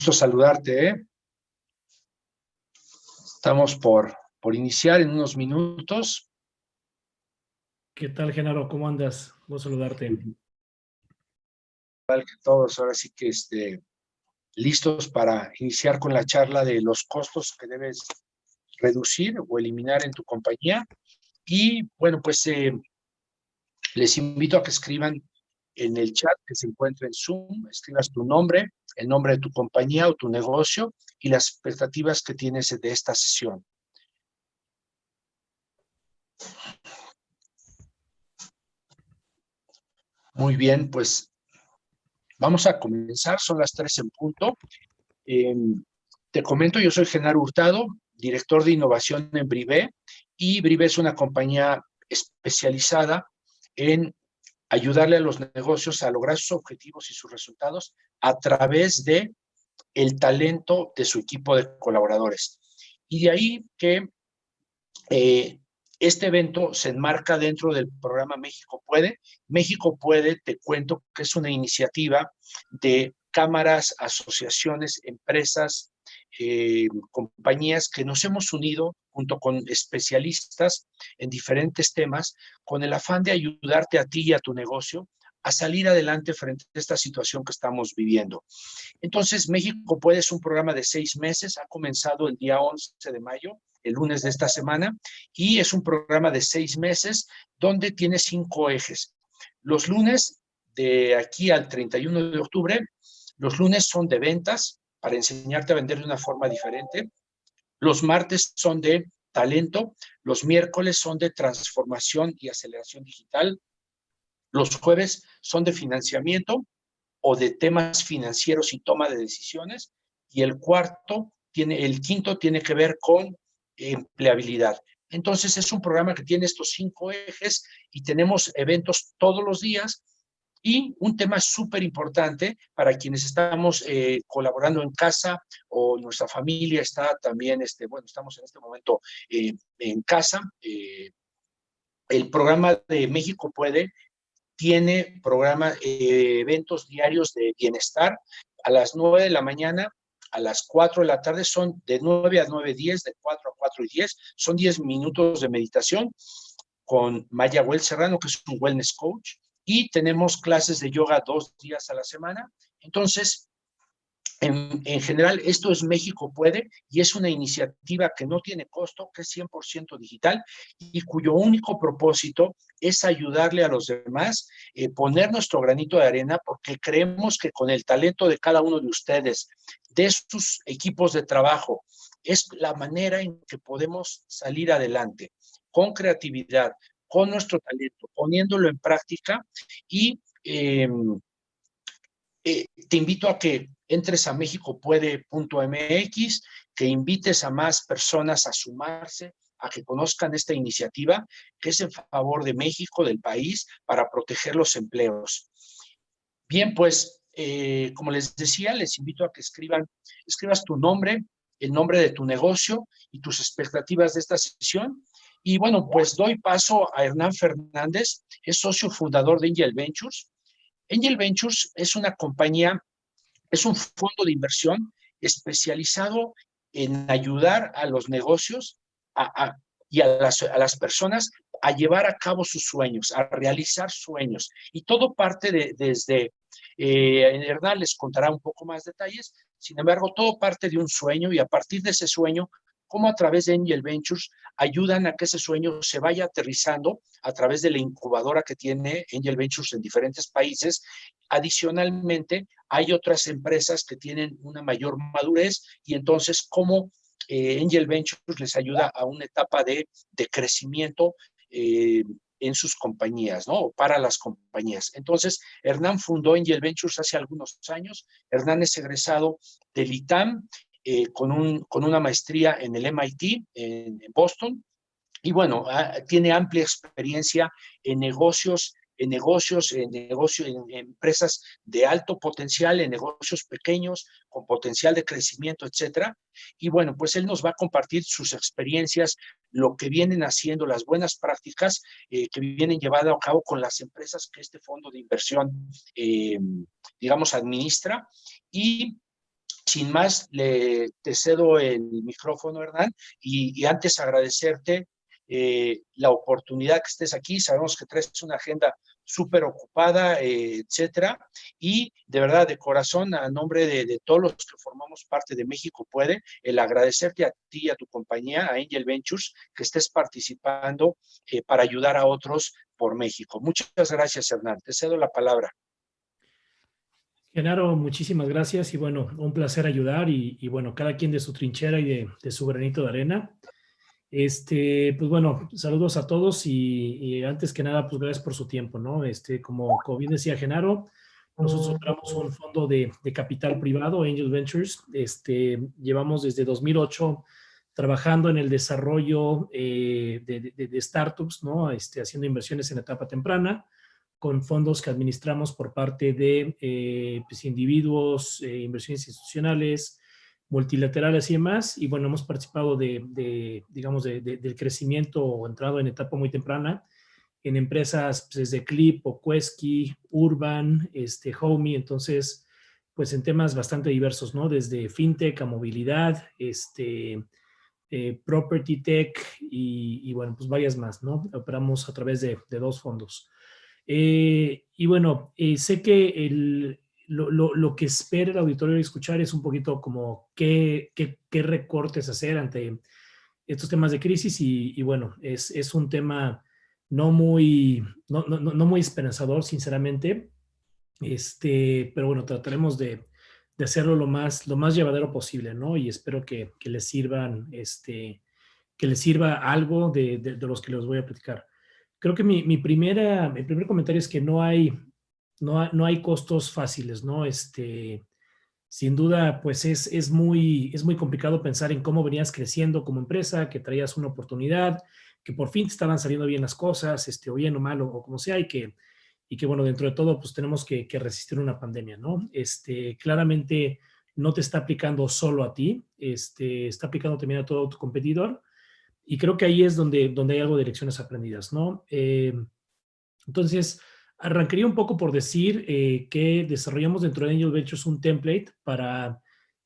Gusto saludarte, ¿eh? Estamos por iniciar en unos minutos. ¿Qué tal, Genaro? ¿Cómo andas? Voy a saludarte. Igual que todos, ahora sí que listos para iniciar con la charla de los costos que debes reducir o eliminar en tu compañía. Y bueno, pues les invito a que escriban en el chat que se encuentra en Zoom, escribas tu nombre, el nombre de tu compañía o tu negocio y las expectativas que tienes de esta sesión. Muy bien, pues vamos a comenzar, son las 3 en punto. Te comento, yo soy Genaro Hurtado, director de innovación en Brivé, y Brivé es una compañía especializada en ayudarle a los negocios a lograr sus objetivos y sus resultados a través de el talento de su equipo de colaboradores. Y de ahí que este evento se enmarca dentro del programa México Puede. México Puede, te cuento que es una iniciativa de cámaras, asociaciones, empresas, compañías que nos hemos unido junto con especialistas en diferentes temas con el afán de ayudarte a ti y a tu negocio a salir adelante frente a esta situación que estamos viviendo. Entonces, México Puede es un programa de 6 meses, ha comenzado el día 11 de mayo, el lunes de esta semana, y es un programa de 6 meses donde tiene 5 ejes. Los lunes, de aquí al 31 de octubre, los lunes son de ventas, para enseñarte a vender de una forma diferente. Los martes son de talento, los miércoles son de transformación y aceleración digital, los jueves son de financiamiento o de temas financieros y toma de decisiones, y el quinto tiene que ver con empleabilidad. Entonces es un programa que tiene estos 5 ejes y tenemos eventos todos los días. Y un tema súper importante para quienes estamos colaborando en casa o nuestra familia está también, bueno, estamos en este momento en casa. El programa de México Puede tiene eventos diarios de bienestar a las 9 de la mañana, a las 4 de la tarde, son de 9 a 9:10, de 4 a 4:10, son 10 minutos de meditación con Maya Well Serrano, que es un wellness coach, y tenemos clases de yoga 2 días a la semana. Entonces, en general, esto es México Puede y es una iniciativa que no tiene costo, que es 100% digital y cuyo único propósito es ayudarle a los demás, poner nuestro granito de arena, porque creemos que con el talento de cada uno de ustedes, de sus equipos de trabajo, es la manera en que podemos salir adelante, con creatividad, con nuestro talento, poniéndolo en práctica y te invito a que entres a mexicopuede.mx, que invites a más personas a sumarse, a que conozcan esta iniciativa que es en favor de México, del país, para proteger los empleos. Bien, pues, como les decía, les invito a que escribas tu nombre, el nombre de tu negocio y tus expectativas de esta sesión. Y bueno, pues doy paso a Hernán Fernández, es socio fundador de Angel Ventures. Angel Ventures es una compañía, es un fondo de inversión especializado en ayudar a los negocios y a las personas a llevar a cabo sus sueños, a realizar sueños. Y todo parte desde, Hernán les contará un poco más detalles, sin embargo, todo parte de un sueño y a partir de ese sueño, cómo a través de Angel Ventures ayudan a que ese sueño se vaya aterrizando a través de la incubadora que tiene Angel Ventures en diferentes países. Adicionalmente, hay otras empresas que tienen una mayor madurez y entonces cómo Angel Ventures les ayuda a una etapa de crecimiento en sus compañías, ¿no? O para las compañías. Entonces, Hernán fundó Angel Ventures hace algunos años. Hernán es egresado del ITAM con una maestría en el MIT en Boston. Y bueno, tiene amplia experiencia en negocios, en empresas de alto potencial, en negocios pequeños, con potencial de crecimiento, etcétera. Y bueno, pues él nos va a compartir sus experiencias, lo que vienen haciendo, las buenas prácticas que vienen llevando a cabo con las empresas que este fondo de inversión, digamos, administra. Y Sin más, te cedo el micrófono, Hernán, y antes agradecerte la oportunidad que estés aquí. Sabemos que traes una agenda súper ocupada, etcétera, y de verdad, de corazón, a nombre de todos los que formamos parte de México Puede, el agradecerte a ti y a tu compañía, a Angel Ventures, que estés participando para ayudar a otros por México. Muchas gracias, Hernán. Te cedo la palabra. Genaro, muchísimas gracias y bueno, un placer ayudar y bueno, cada quien de su trinchera y de su granito de arena. Pues bueno, saludos a todos y antes que nada, pues gracias por su tiempo, ¿no? Como bien decía Genaro, nosotros operamos un fondo de capital privado, Angel Ventures. Llevamos desde 2008 trabajando en el desarrollo de startups, ¿no? Haciendo inversiones en etapa temprana con fondos que administramos por parte de pues, individuos, inversiones institucionales, multilaterales y demás. Y bueno, hemos participado digamos, del crecimiento o entrado en etapa muy temprana en empresas pues, desde Clip, Oquesky, Urban, Homey. Entonces, pues en temas bastante diversos, ¿no? Desde fintech a movilidad, property tech y bueno, pues varias más, ¿no? Operamos a través de dos fondos. Y bueno, sé que lo que espera el auditorio escuchar es un poquito como qué recortes hacer ante estos temas de crisis y bueno, es un tema no muy esperanzador, sinceramente, pero bueno, trataremos de hacerlo lo más llevadero posible, ¿no? Y espero que les sirvan, que les sirva algo de los que les voy a platicar. Creo que mi primer comentario es que no hay costos fáciles, ¿no? Sin duda, pues es muy complicado pensar en cómo venías creciendo como empresa, que traías una oportunidad, que por fin te estaban saliendo bien las cosas, o bien o mal, o como sea, y que bueno, dentro de todo, pues tenemos que resistir una pandemia, ¿no? Claramente no te está aplicando solo a ti, está aplicando también a todo tu competidor, y creo que ahí es donde hay algo de lecciones aprendidas, ¿no? Entonces, arrancaría un poco por decir que desarrollamos dentro de Angel Ventures un template para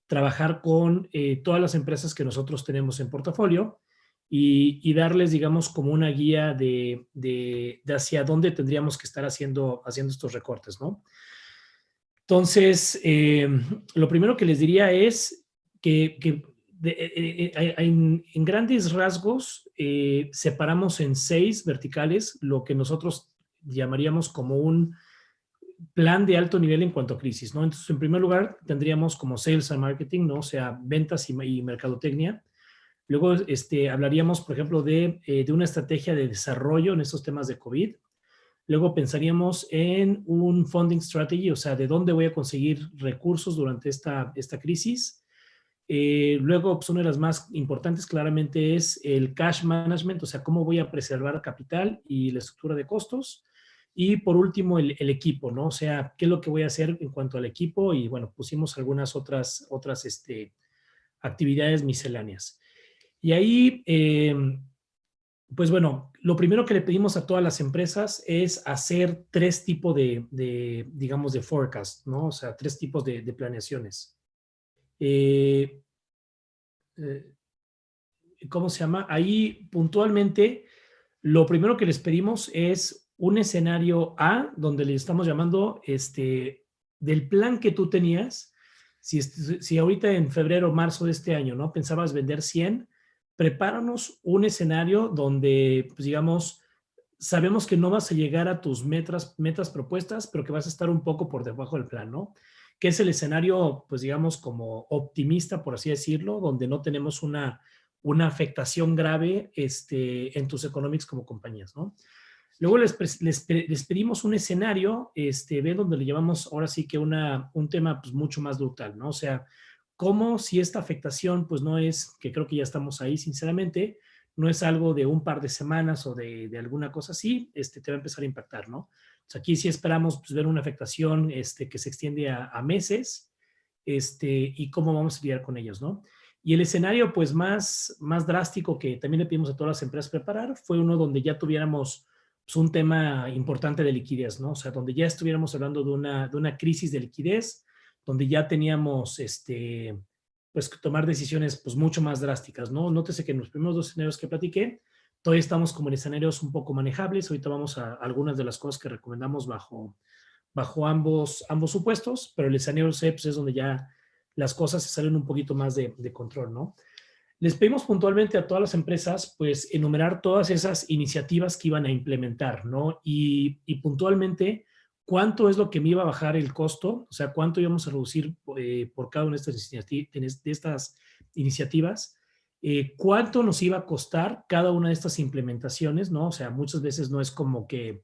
trabajar con todas las empresas que nosotros tenemos en portafolio y darles, digamos, como una guía de hacia dónde tendríamos que estar haciendo estos recortes, ¿no? Entonces, lo primero que les diría es que en grandes rasgos separamos en 6 verticales lo que nosotros llamaríamos como un plan de alto nivel en cuanto a crisis, ¿no? Entonces, en primer lugar, tendríamos como sales and marketing, ¿no? O sea, ventas y mercadotecnia. Luego, hablaríamos, por ejemplo, de una estrategia de desarrollo en estos temas de COVID. Luego pensaríamos en un funding strategy, o sea, de dónde voy a conseguir recursos durante esta crisis. Luego, pues una de las más importantes claramente es el cash management, o sea, cómo voy a preservar capital y la estructura de costos. Y por último, el equipo, ¿no? O sea, qué es lo que voy a hacer en cuanto al equipo y bueno, pusimos algunas otras actividades misceláneas. Y ahí, pues bueno, lo primero que le pedimos a todas las empresas es hacer 3 tipos digamos, de forecast, ¿no? O sea, 3 tipos de planeaciones. ¿Cómo se llama? Ahí puntualmente, lo primero que les pedimos es un escenario A, donde le estamos llamando del plan que tú tenías. Si ahorita en febrero o marzo de este año, ¿no? Pensabas vender 100, prepáranos un escenario donde, pues digamos, sabemos que no vas a llegar a tus metas propuestas, pero que vas a estar un poco por debajo del plan, ¿no? Que es el escenario, pues digamos, como optimista, por así decirlo, donde no tenemos una afectación grave en tus economics como compañías, ¿no? Luego les pedimos un escenario, ve donde le llamamos ahora sí que un tema pues mucho más brutal, ¿no? O sea, cómo si esta afectación pues no es, que creo que ya estamos ahí sinceramente, no es algo de un par de semanas o de alguna cosa así, te va a empezar a impactar, ¿no? O sea, aquí sí esperamos pues, ver una afectación que se extiende a meses, y cómo vamos a lidiar con ellos, ¿no? Y el escenario pues más drástico que también le pedimos a todas las empresas preparar fue uno donde ya tuviéramos pues, un tema importante de liquidez, ¿no? O sea, donde ya estuviéramos hablando de una crisis de liquidez, donde ya teníamos pues que tomar decisiones pues mucho más drásticas, ¿no? Nótese que en los primeros 2 escenarios que platiqué, todavía estamos como en escenarios un poco manejables. Ahorita vamos a algunas de las cosas que recomendamos bajo ambos supuestos, pero el escenario C pues, es donde ya las cosas se salen un poquito más de control, ¿no? Les pedimos puntualmente a todas las empresas, pues, enumerar todas esas iniciativas que iban a implementar, ¿no? Y puntualmente, ¿cuánto es lo que me iba a bajar el costo? O sea, ¿cuánto íbamos a reducir por cada una de estas iniciativas? ¿Cuánto nos iba a costar cada una de estas implementaciones, ¿no? O sea, muchas veces no es como que,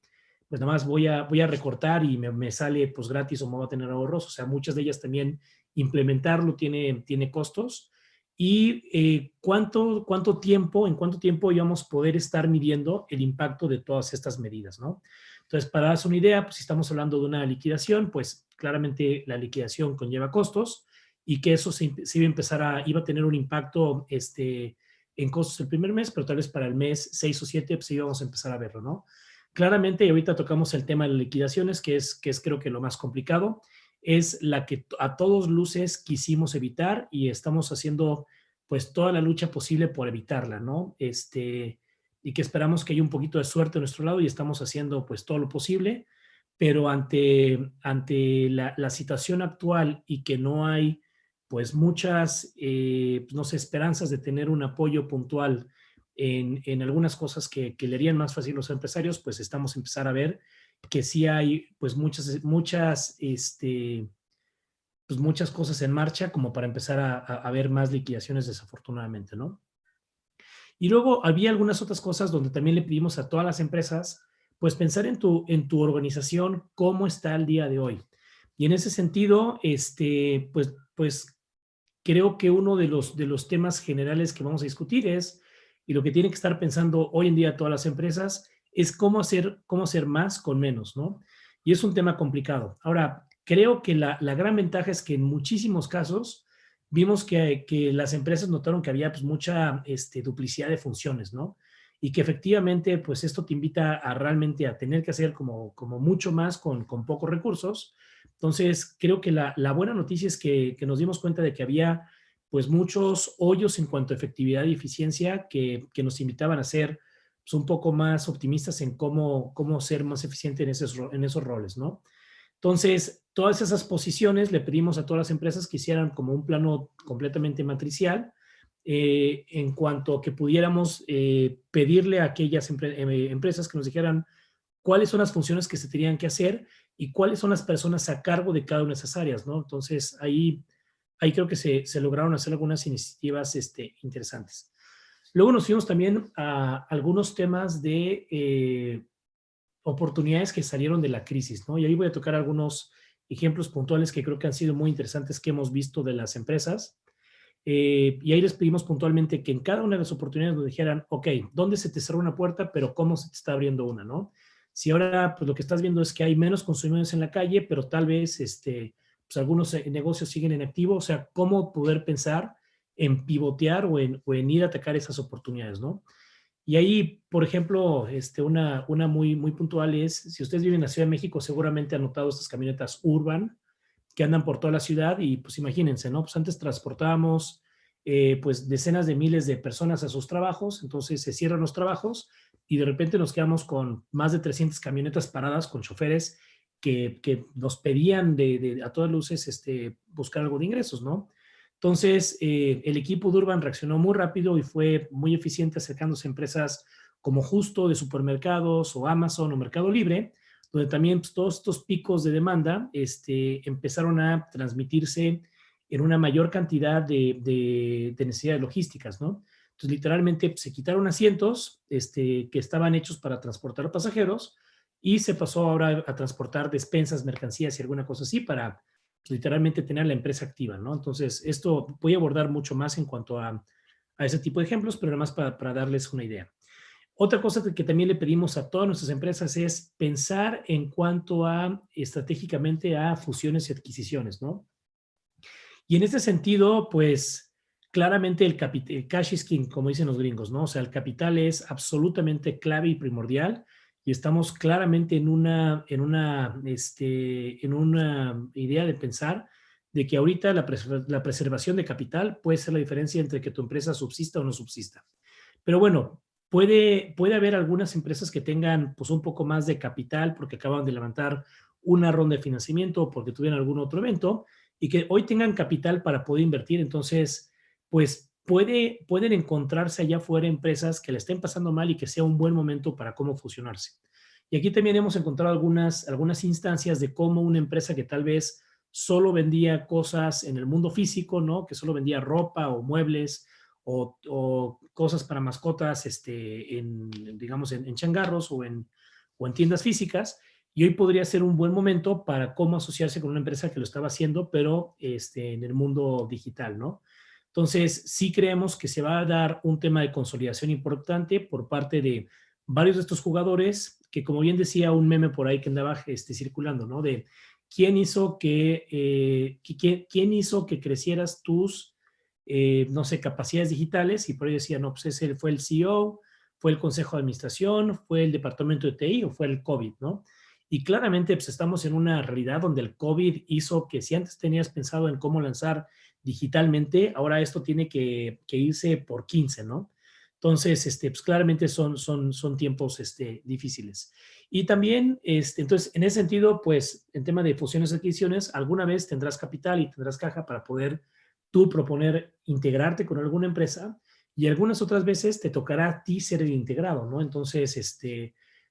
pues, nada más voy a recortar y me sale, pues, gratis o me va a tener ahorros. O sea, muchas de ellas también implementarlo tiene costos. Y en cuánto tiempo íbamos a poder estar midiendo el impacto de todas estas medidas, ¿no? Entonces, para darse una idea, pues si estamos hablando de una liquidación, pues claramente la liquidación conlleva costos y que eso se iba a tener un impacto en costos el primer mes, pero tal vez para el mes 6 o 7 pues íbamos a empezar a verlo, ¿no? Claramente, y ahorita tocamos el tema de las liquidaciones, que es creo que lo más complicado, es la que a todos luces quisimos evitar y estamos haciendo pues toda la lucha posible por evitarla, ¿no? Y que esperamos que haya un poquito de suerte a nuestro lado y estamos haciendo pues todo lo posible, pero ante la situación actual y que no hay pues muchas, no sé, esperanzas de tener un apoyo puntual en algunas cosas que le harían más fácil a los empresarios, pues estamos a empezar a ver que sí hay pues pues muchas cosas en marcha como para empezar a ver más liquidaciones desafortunadamente, ¿no? Y luego había algunas otras cosas donde también le pedimos a todas las empresas, pues pensar en tu organización, cómo está el día de hoy. Y en ese sentido, pues creo que uno de los temas generales que vamos a discutir es, y lo que tienen que estar pensando hoy en día todas las empresas, es cómo hacer más con menos, ¿no? Y es un tema complicado. Ahora, creo que la gran ventaja es que en muchísimos casos vimos que las empresas notaron que había pues mucha duplicidad de funciones, ¿no? Y que efectivamente, pues esto te invita a realmente a tener que hacer como mucho más con pocos recursos. Entonces, creo que la buena noticia es que nos dimos cuenta de que había pues muchos hoyos en cuanto a efectividad y eficiencia que nos invitaban a ser pues, un poco más optimistas en cómo ser más eficiente en esos roles, ¿no? Entonces, todas esas posiciones le pedimos a todas las empresas que hicieran como un plano completamente matricial en cuanto a que pudiéramos pedirle a aquellas empresas que nos dijeran cuáles son las funciones que se tenían que hacer y cuáles son las personas a cargo de cada una de esas áreas, ¿no? Entonces, ahí creo que se lograron hacer algunas iniciativas interesantes. Luego nos fuimos también a algunos temas de oportunidades que salieron de la crisis, ¿no? Y ahí voy a tocar algunos ejemplos puntuales que creo que han sido muy interesantes que hemos visto de las empresas. Y ahí les pedimos puntualmente que en cada una de las oportunidades nos dijeran, ok, ¿dónde se te cerró una puerta, pero cómo se te está abriendo una, ¿no? Si ahora pues lo que estás viendo es que hay menos consumidores en la calle, pero tal vez pues algunos negocios siguen en activo, o sea, cómo poder pensar en pivotear o en ir a atacar esas oportunidades, ¿no? Y ahí, por ejemplo, una muy puntual es, si ustedes viven en la Ciudad de México, seguramente han notado estas camionetas Urban que andan por toda la ciudad y pues imagínense, ¿no? Pues antes transportábamos pues decenas de miles de personas a sus trabajos, entonces se cierran los trabajos y de repente nos quedamos con más de 300 camionetas paradas con choferes que nos pedían a todas luces buscar algo de ingresos, ¿no? Entonces, el equipo de Urban reaccionó muy rápido y fue muy eficiente acercándose a empresas como Justo de supermercados o Amazon o Mercado Libre, donde también pues, todos estos picos de demanda empezaron a transmitirse en una mayor cantidad de necesidades logísticas, ¿no? Entonces, literalmente pues, se quitaron asientos que estaban hechos para transportar pasajeros y se pasó ahora a transportar despensas, mercancías y alguna cosa así para literalmente tener la empresa activa, ¿no? Entonces, esto voy a abordar mucho más en cuanto a ese tipo de ejemplos, pero además para darles una idea. Otra cosa que también le pedimos a todas nuestras empresas es pensar en cuanto a estratégicamente a fusiones y adquisiciones, ¿no? Y en este sentido, pues claramente el cash is king, como dicen los gringos, ¿no? O sea, el capital es absolutamente clave y primordial y estamos claramente en una idea de pensar de que ahorita la preservación de capital puede ser la diferencia entre que tu empresa subsista o no subsista. Pero bueno, puede haber algunas empresas que tengan pues un poco más de capital porque acaban de levantar una ronda de financiamiento o porque tuvieron algún otro evento y que hoy tengan capital para poder invertir. Entonces, pues pueden encontrarse allá afuera empresas que le estén pasando mal y que sea un buen momento para cómo fusionarse. Y aquí también hemos encontrado algunas instancias de cómo una empresa que tal vez solo vendía cosas en el mundo físico, ¿no? Que solo vendía ropa o muebles o cosas para mascotas, digamos, en changarros o en tiendas físicas. Y hoy podría ser un buen momento para cómo asociarse con una empresa que lo estaba haciendo, pero en el mundo digital, ¿no? Entonces, sí creemos que se va a dar un tema de consolidación importante por parte de varios de estos jugadores, que como bien decía un meme por ahí que andaba circulando, ¿no? De quién hizo quién hizo que crecieras tus, no sé, capacidades digitales, y por ahí decía, no, pues ese fue el CEO, fue el consejo de administración, fue el departamento de TI o fue el COVID, ¿no? Y claramente pues estamos en una realidad donde el COVID hizo que si antes tenías pensado en cómo lanzar digitalmente, ahora esto tiene que irse por 15, ¿no? Entonces, pues claramente son tiempos difíciles. Y también, entonces, en ese sentido, pues, en tema de fusiones y adquisiciones, alguna vez tendrás capital y tendrás caja para poder tú proponer integrarte con alguna empresa y algunas otras veces te tocará a ti ser el integrado, ¿no? Entonces,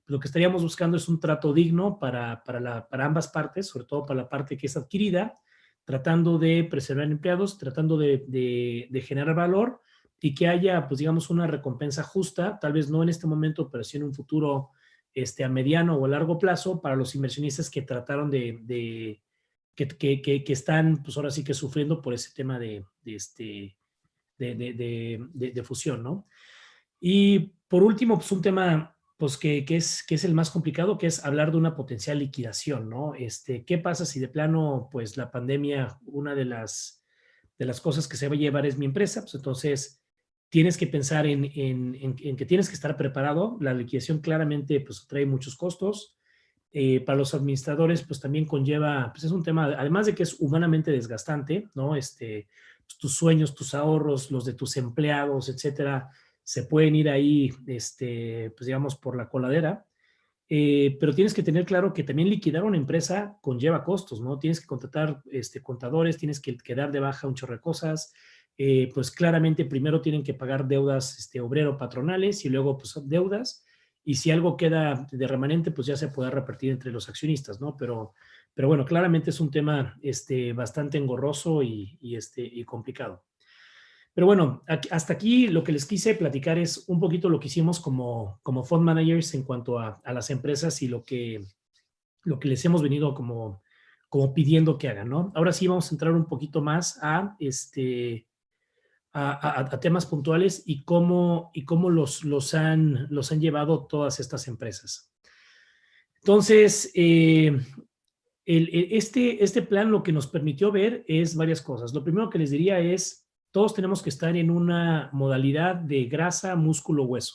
lo que estaríamos buscando es un trato digno para ambas partes, sobre todo para la parte que es adquirida, tratando de preservar empleados, tratando de generar valor y que haya, pues digamos, una recompensa justa, tal vez no en este momento, pero sí en un futuro a mediano o a largo plazo para los inversionistas que trataron que están, pues ahora sí que sufriendo por ese tema de fusión, ¿no? Y por último, pues un tema pues que es el más complicado, que es hablar de una potencial liquidación, ¿no? ¿Qué pasa si de plano, pues la pandemia, una de las cosas que se va a llevar es mi empresa? Pues entonces tienes que pensar en que tienes que estar preparado. La liquidación claramente pues trae muchos costos. Para los administradores, pues también conlleva, pues es un tema, además de que es humanamente desgastante, ¿no? Pues, tus sueños, tus ahorros, los de tus empleados, etcétera, se pueden ir ahí, pues digamos, por la coladera. Pero tienes que tener claro que también liquidar una empresa conlleva costos, ¿no? Tienes que contratar contadores, tienes que dar de baja un chorro de cosas. Pues claramente primero tienen que pagar deudas obrero-patronales y luego pues deudas. Y si algo queda de remanente, pues ya se puede repartir entre los accionistas, ¿no? Pero bueno, claramente es un tema bastante engorroso y complicado. Pero bueno, hasta aquí lo que les quise platicar es un poquito lo que hicimos como fund managers en cuanto a las empresas y lo que les hemos venido como pidiendo que hagan, ¿no? Ahora sí vamos a entrar un poquito más a temas puntuales y cómo los han llevado todas estas empresas. Entonces, este plan lo que nos permitió ver es varias cosas. Lo primero que les diría es, todos tenemos que estar en una modalidad de grasa, músculo, hueso.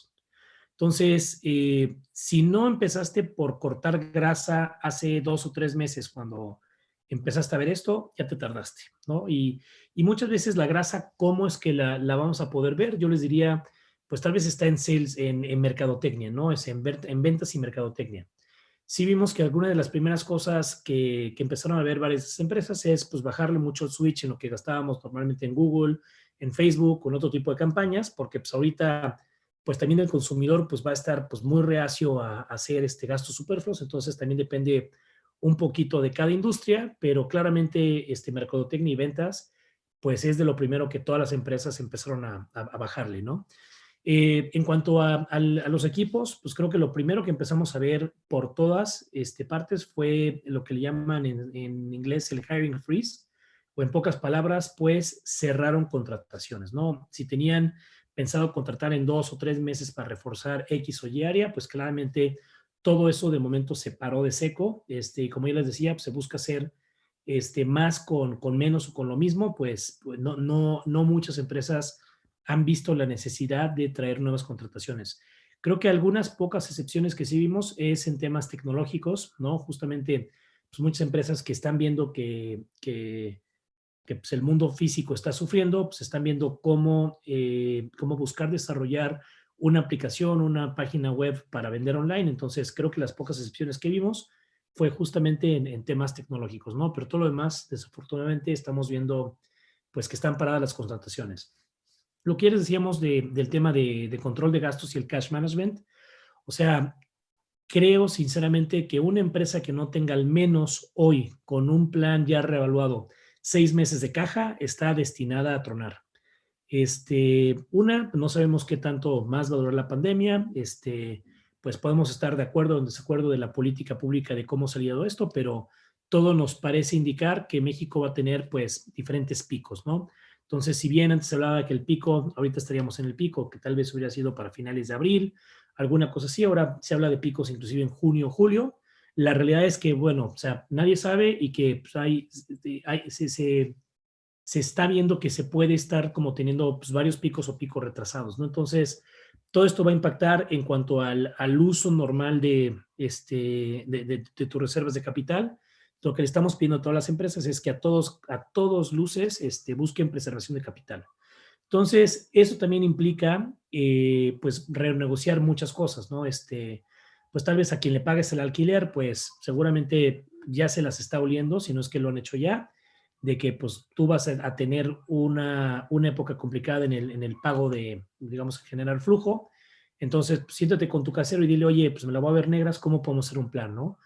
Entonces, si no empezaste por cortar grasa hace 2 o 3 meses cuando empezaste a ver esto, ya te tardaste, ¿no? Y muchas veces la grasa, ¿cómo es que la vamos a poder ver? Yo les diría, pues tal vez está en sales, en mercadotecnia, ¿no? Es en ventas y mercadotecnia. Sí vimos que alguna de las primeras cosas que empezaron a ver varias empresas es pues bajarle mucho el switch en lo que gastábamos normalmente en Google, en Facebook, con otro tipo de campañas, porque pues ahorita pues también el consumidor pues va a estar pues muy reacio a hacer gastos superfluos, entonces también depende un poquito de cada industria, pero claramente mercadotecnia y ventas pues es de lo primero que todas las empresas empezaron a bajarle, ¿no? En cuanto a los equipos, pues creo que lo primero que empezamos a ver por todas partes fue lo que le llaman en inglés el hiring freeze, o en pocas palabras, pues cerraron contrataciones, ¿no? Si tenían pensado contratar en 2 o 3 meses para reforzar X o Y área, pues claramente todo eso de momento se paró de seco. Como ya les decía, pues se busca hacer más con menos o con lo mismo, pues no muchas empresas han visto la necesidad de traer nuevas contrataciones. Creo que algunas pocas excepciones que sí vimos es en temas tecnológicos, ¿no? Justamente, pues muchas empresas que están viendo que que pues, el mundo físico está sufriendo, pues están viendo cómo buscar desarrollar una aplicación, una página web para vender online. Entonces, creo que las pocas excepciones que vimos fue justamente en temas tecnológicos, ¿no? Pero todo lo demás, desafortunadamente, estamos viendo pues que están paradas las contrataciones. Lo que ya les decíamos del tema de control de gastos y el cash management, o sea, creo sinceramente que una empresa que no tenga al menos hoy con un plan ya reevaluado 6 meses de caja está destinada a tronar. No sabemos qué tanto más va a durar la pandemia, pues podemos estar de acuerdo o en desacuerdo de la política pública de cómo salir de esto, pero todo nos parece indicar que México va a tener pues diferentes picos, ¿no? Entonces, si bien antes se hablaba de que el pico, ahorita estaríamos en el pico, que tal vez hubiera sido para finales de abril, alguna cosa así, ahora se habla de picos inclusive en junio, julio. La realidad es que, bueno, o sea, nadie sabe y que pues, se está viendo que se puede estar como teniendo pues, varios picos o picos retrasados, ¿no? Entonces, todo esto va a impactar en cuanto al uso normal de tus reservas de capital. Lo que le estamos pidiendo a todas las empresas es que a todos luces busquen preservación de capital. Entonces, eso también implica, pues, renegociar muchas cosas, ¿no? Pues tal vez a quien le pagues el alquiler, pues seguramente ya se las está oliendo, si no es que lo han hecho ya, de que pues tú vas a tener una época complicada en el pago de, digamos, generar flujo. Entonces, pues, siéntate con tu casero y dile, oye, pues me la voy a ver negras, ¿cómo podemos hacer un plan, no?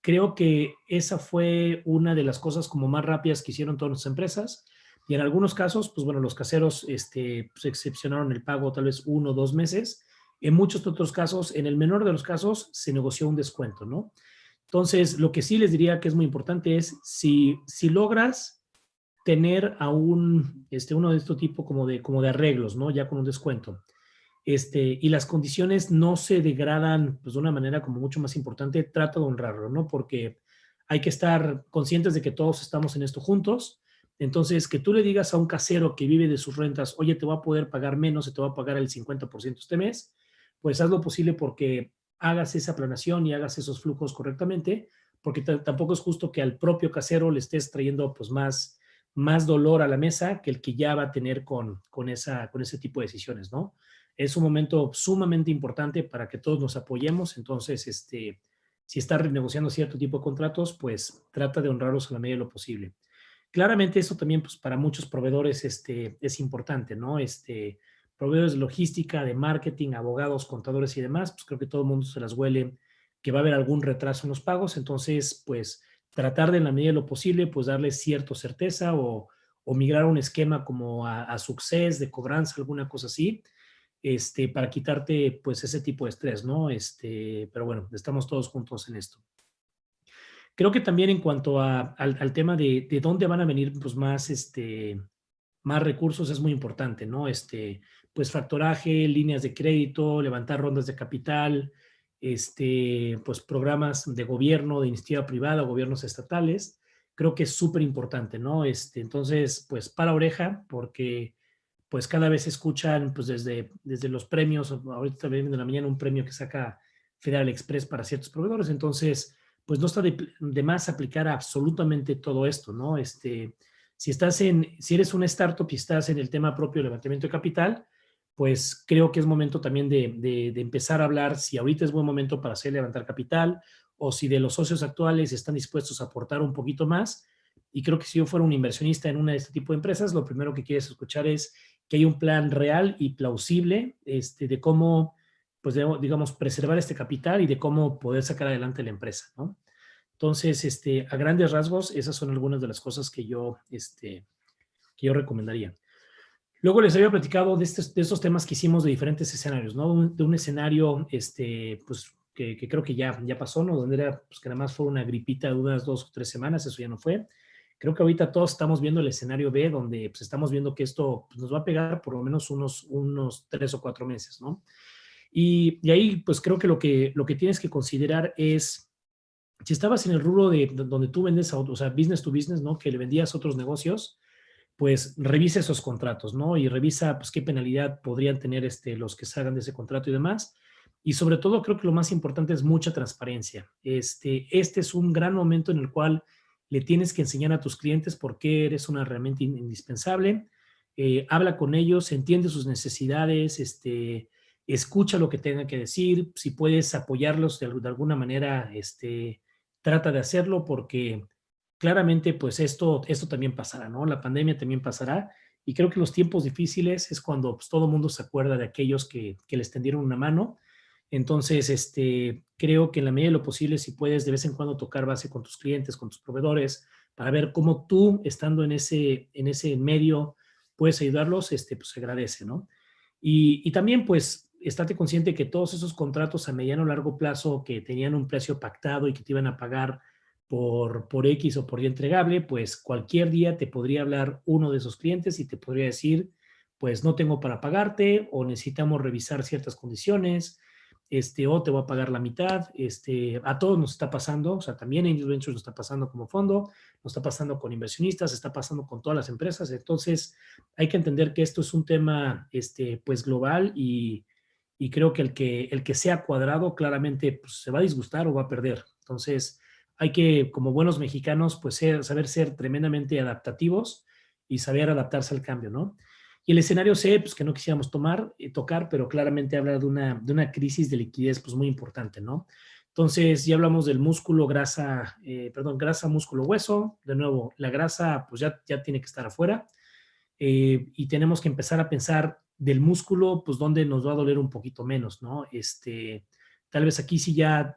Creo que esa fue una de las cosas como más rápidas que hicieron todas las empresas. Y en algunos casos, pues bueno, los caseros pues excepcionaron el pago tal vez 1 o 2 meses. En muchos otros casos, en el menor de los casos, se negoció un descuento, ¿no? Entonces, lo que sí les diría que es muy importante es si logras tener a uno de este tipo como de arreglos, ¿no? Ya con un descuento. Y las condiciones no se degradan pues, de una manera como mucho más importante, trata de honrarlo, ¿no? Porque hay que estar conscientes de que todos estamos en esto juntos. Entonces, que tú le digas a un casero que vive de sus rentas, oye, te voy a poder pagar menos, se te va a pagar el 50% este mes, pues haz lo posible porque hagas esa planeación y hagas esos flujos correctamente, porque tampoco es justo que al propio casero le estés trayendo pues más dolor a la mesa que el que ya va a tener con ese tipo de decisiones, ¿no? Es un momento sumamente importante para que todos nos apoyemos. Entonces, si estás renegociando cierto tipo de contratos, pues trata de honrarlos a la medida de lo posible. Claramente eso también pues, para muchos proveedores es importante, ¿no? Proveedores de logística, de marketing, abogados, contadores y demás, pues creo que todo el mundo se las huele que va a haber algún retraso en los pagos. Entonces, pues tratar de en la medida de lo posible, pues darle cierta certeza o migrar a un esquema como a Success de cobranza, alguna cosa así, para quitarte pues ese tipo de estrés, ¿no? Pero bueno, estamos todos juntos en esto. Creo que también en cuanto al tema de dónde van a venir pues más recursos es muy importante, ¿no? Pues factoraje, líneas de crédito, levantar rondas de capital, pues programas de gobierno, de iniciativa privada, gobiernos estatales. Creo que es súper importante, ¿no? Entonces, pues para oreja, porque pues cada vez se escuchan, pues desde los premios, ahorita también de la mañana un premio que saca Federal Express para ciertos proveedores, entonces, pues no está de más aplicar a absolutamente todo esto, ¿no? Si eres una startup y estás en el tema propio de levantamiento de capital, pues creo que es momento también de empezar a hablar si ahorita es buen momento para hacer levantar capital o si de los socios actuales están dispuestos a aportar un poquito más. Y creo que si yo fuera un inversionista en una de este tipo de empresas, lo primero que quieres escuchar es que hay un plan real y plausible de cómo, pues digamos, preservar este capital y de cómo poder sacar adelante la empresa, ¿no? Entonces, a grandes rasgos, esas son algunas de las cosas que yo recomendaría. Luego les había platicado de estos temas que hicimos de diferentes escenarios, ¿no? De un escenario, pues, que creo que ya pasó, ¿no? Donde era, pues, que nada más fue una gripita de unas 2 o 3 semanas, eso ya no fue. Creo que ahorita todos estamos viendo el escenario B, donde pues, estamos viendo que esto pues, nos va a pegar por lo menos unos 3 o 4 meses, ¿no? Y ahí, pues creo que lo que tienes que considerar es, si estabas en el rubro de donde tú vendes, o sea, business to business, ¿no? Que le vendías otros negocios, pues revisa esos contratos, ¿no? Y revisa, pues, qué penalidad podrían tener los que salgan de ese contrato y demás. Y sobre todo, creo que lo más importante es mucha transparencia. Este es un gran momento en el cual le tienes que enseñar a tus clientes por qué eres una herramienta indispensable. Habla con ellos, entiende sus necesidades, escucha lo que tengan que decir. Si puedes apoyarlos de alguna manera, trata de hacerlo, porque claramente pues esto también pasará, ¿no? La pandemia también pasará, y creo que los tiempos difíciles es cuando pues, todo el mundo se acuerda de aquellos que les tendieron una mano. Entonces, creo que en la medida de lo posible, si puedes de vez en cuando tocar base con tus clientes, con tus proveedores, para ver cómo tú, estando en ese medio, puedes ayudarlos, pues se agradece, ¿no? Y también, pues, estate consciente que todos esos contratos a mediano o largo plazo que tenían un precio pactado y que te iban a pagar por X o por Y entregable, pues cualquier día te podría hablar uno de esos clientes y te podría decir, pues no tengo para pagarte, o necesitamos revisar ciertas condiciones, o te voy a pagar la mitad. A todos nos está pasando, o sea, también en Angel Ventures nos está pasando como fondo, nos está pasando con inversionistas, está pasando con todas las empresas. Entonces, hay que entender que esto es un tema, pues global, y creo que el que sea cuadrado claramente pues, se va a disgustar o va a perder. Entonces, hay que, como buenos mexicanos, pues saber ser tremendamente adaptativos y saber adaptarse al cambio, ¿no? Y el escenario C, pues que no quisiéramos tocar, pero claramente habla de una crisis de liquidez pues muy importante, ¿no? Entonces, ya hablamos del músculo, grasa, grasa, músculo, hueso. De nuevo, la grasa pues ya tiene que estar afuera, y tenemos que empezar a pensar del músculo, pues dónde nos va a doler un poquito menos, ¿no? Tal vez aquí sí ya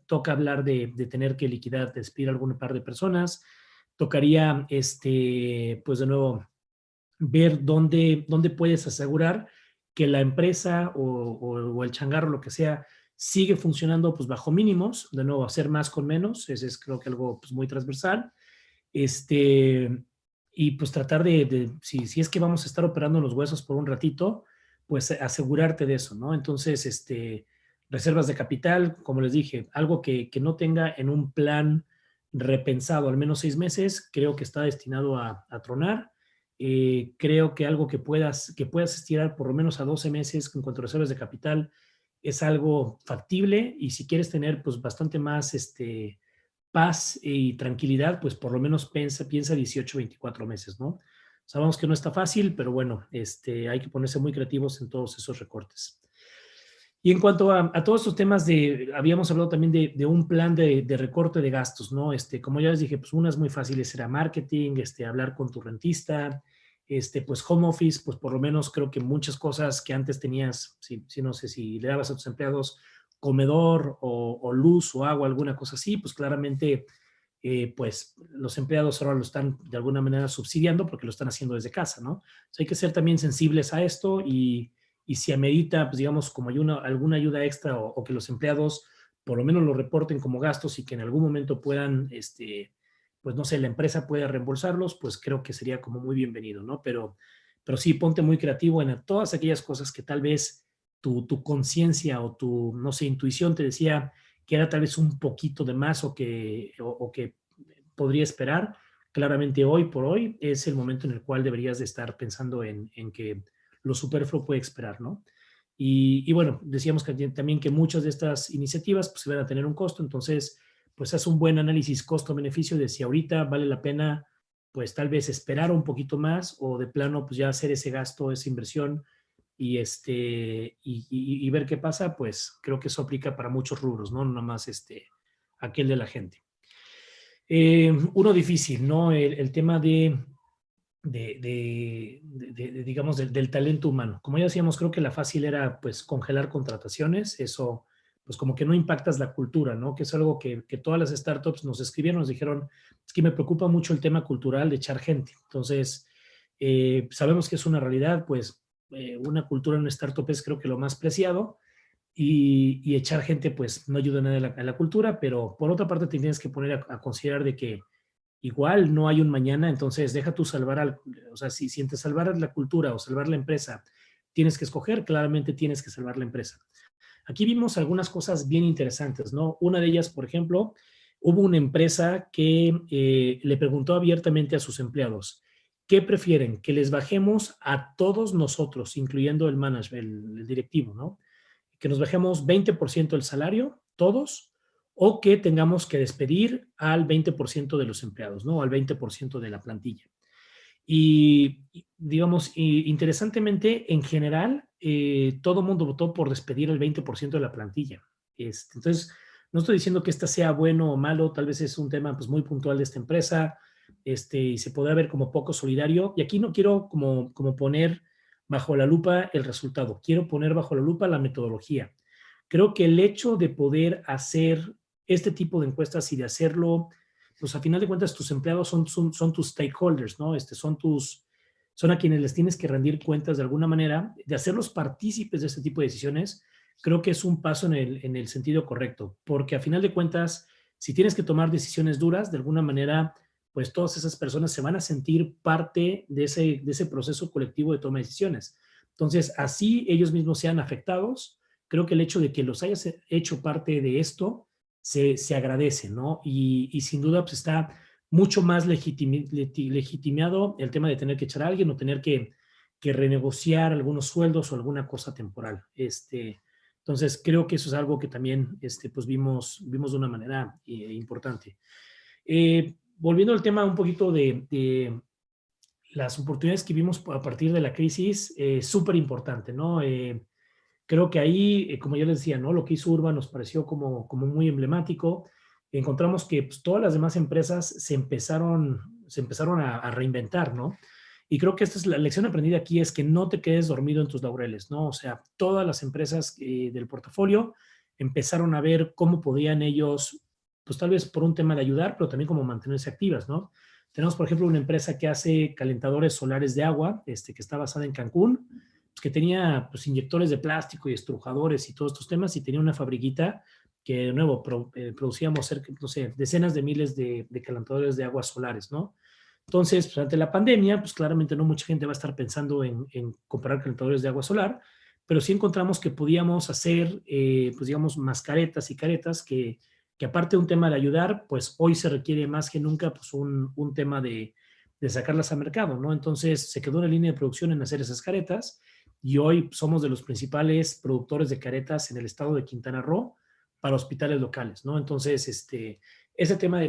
toca hablar de tener que liquidar, despedir a algún par de personas. Tocaría, pues de nuevo, ver dónde puedes asegurar que la empresa o el changarro, lo que sea, sigue funcionando pues bajo mínimos. De nuevo, hacer más con menos, ese es creo que algo pues, muy transversal. Y pues tratar si es que vamos a estar operando los huesos por un ratito, pues asegurarte de eso, ¿no? Entonces, reservas de capital, como les dije, algo que no tenga en un plan repensado al menos 6 meses, creo que está destinado a tronar. Creo que algo que puedas estirar por lo menos a 12 meses en cuanto a reservas de capital es algo factible, y si quieres tener pues bastante más, paz y tranquilidad, pues por lo menos piensa 18, 24 meses, ¿no? Sabemos que no está fácil, pero bueno, hay que ponerse muy creativos en todos esos recortes. Y en cuanto a todos estos temas habíamos hablado también de un plan de recorte de gastos, ¿no? Como ya les dije, pues una es muy fácil, será marketing, hablar con tu rentista, pues home office, pues por lo menos creo que muchas cosas que antes tenías, si no sé, si le dabas a tus empleados comedor o luz o agua, alguna cosa así, pues claramente, pues los empleados ahora lo están de alguna manera subsidiando porque lo están haciendo desde casa, ¿no? O sea, hay que ser también sensibles a esto, y si amerita, pues digamos, como alguna ayuda extra, o que los empleados por lo menos lo reporten como gastos y que en algún momento puedan, pues no sé, la empresa pueda reembolsarlos, pues creo que sería como muy bienvenido, ¿no? Pero sí, ponte muy creativo en todas aquellas cosas que tal vez tu conciencia o tu, no sé, intuición te decía que era tal vez un poquito de más, o que podría esperar. Claramente hoy por hoy es el momento en el cual deberías de estar pensando en que lo superfluo puede esperar, ¿no? Y bueno, decíamos que también que muchas de estas iniciativas pues van a tener un costo. Entonces pues haz un buen análisis costo-beneficio de si ahorita vale la pena pues tal vez esperar un poquito más, o de plano pues ya hacer ese gasto, esa inversión, y ver qué pasa. Pues creo que eso aplica para muchos rubros, ¿no? No nada más aquel de la gente. Uno difícil, ¿no? El tema digamos, del talento humano. Como ya decíamos, creo que la fácil era pues congelar contrataciones. Eso pues como que no impactas la cultura, ¿no? Que es algo que todas las startups nos escribieron, nos dijeron, es que me preocupa mucho el tema cultural de echar gente. Entonces, sabemos que es una realidad, pues una cultura en una startup es creo que lo más preciado, y echar gente pues no ayuda nada a la cultura. Pero por otra parte te tienes que poner a considerar de que igual no hay un mañana. Entonces deja tú o sea, si entre salvar la cultura o salvar la empresa tienes que escoger, claramente tienes que salvar la empresa. Aquí vimos algunas cosas bien interesantes, ¿no? Una de ellas, por ejemplo, hubo una empresa que le preguntó abiertamente a sus empleados, ¿qué prefieren? Que les bajemos a todos nosotros, incluyendo el management, el directivo, ¿no? Que nos bajemos 20% el salario, todos, o que tengamos que despedir al 20% de los empleados, ¿no? Al 20% de la plantilla. Y digamos, interesantemente, en general, todo el mundo votó por despedir el 20% de la plantilla. Entonces, no estoy diciendo que esta sea bueno o malo, tal vez es un tema pues, muy puntual de esta empresa, y se puede ver como poco solidario. Y aquí no quiero como poner bajo la lupa el resultado, quiero poner bajo la lupa la metodología. Creo que el hecho de poder hacer este tipo de encuestas y de hacerlo, pues a final de cuentas tus empleados son tus stakeholders, ¿no? Son a quienes les tienes que rendir cuentas de alguna manera, de hacerlos partícipes de este tipo de decisiones, creo que es un paso en el sentido correcto, porque a final de cuentas, si tienes que tomar decisiones duras, de alguna manera, pues todas esas personas se van a sentir parte de ese proceso colectivo de toma de decisiones. Entonces, así ellos mismos sean afectados, creo que el hecho de que los hayas hecho parte de esto se agradece, ¿no? Y sin duda, pues está mucho más legitimado el tema de tener que echar a alguien o tener que renegociar algunos sueldos o alguna cosa temporal. Entonces, creo que eso es algo que también pues vimos de una manera importante. Volviendo al tema un poquito de las oportunidades que vimos a partir de la crisis, súper importante, ¿no? Creo que ahí, como yo les decía, ¿no? Lo que hizo Urban nos pareció como muy emblemático. Encontramos que pues, todas las demás empresas se empezaron a reinventar, ¿no? Y creo que esta es la lección aprendida aquí, es que no te quedes dormido en tus laureles, ¿no? O sea, todas las empresas del portafolio empezaron a ver cómo podían ellos, pues tal vez por un tema de ayudar, pero también como mantenerse activas, ¿no? Tenemos, por ejemplo, una empresa que hace calentadores solares de agua, que está basada en Cancún, pues, que tenía pues, inyectores de plástico y estrujadores y todos estos temas, y tenía una fabriquita que, de nuevo, producíamos cerca, no sé, decenas de miles de calentadores de aguas solares, ¿no? Entonces, pues, ante la pandemia, pues claramente no mucha gente va a estar pensando en comprar calentadores de agua solar, pero sí encontramos que podíamos hacer, pues digamos, mascaretas y caretas que aparte de un tema de ayudar, pues hoy se requiere más que nunca pues un tema de sacarlas al mercado, ¿no? Entonces se quedó una línea de producción en hacer esas caretas y hoy somos de los principales productores de caretas en el estado de Quintana Roo para hospitales locales, ¿no? Entonces, ese tema de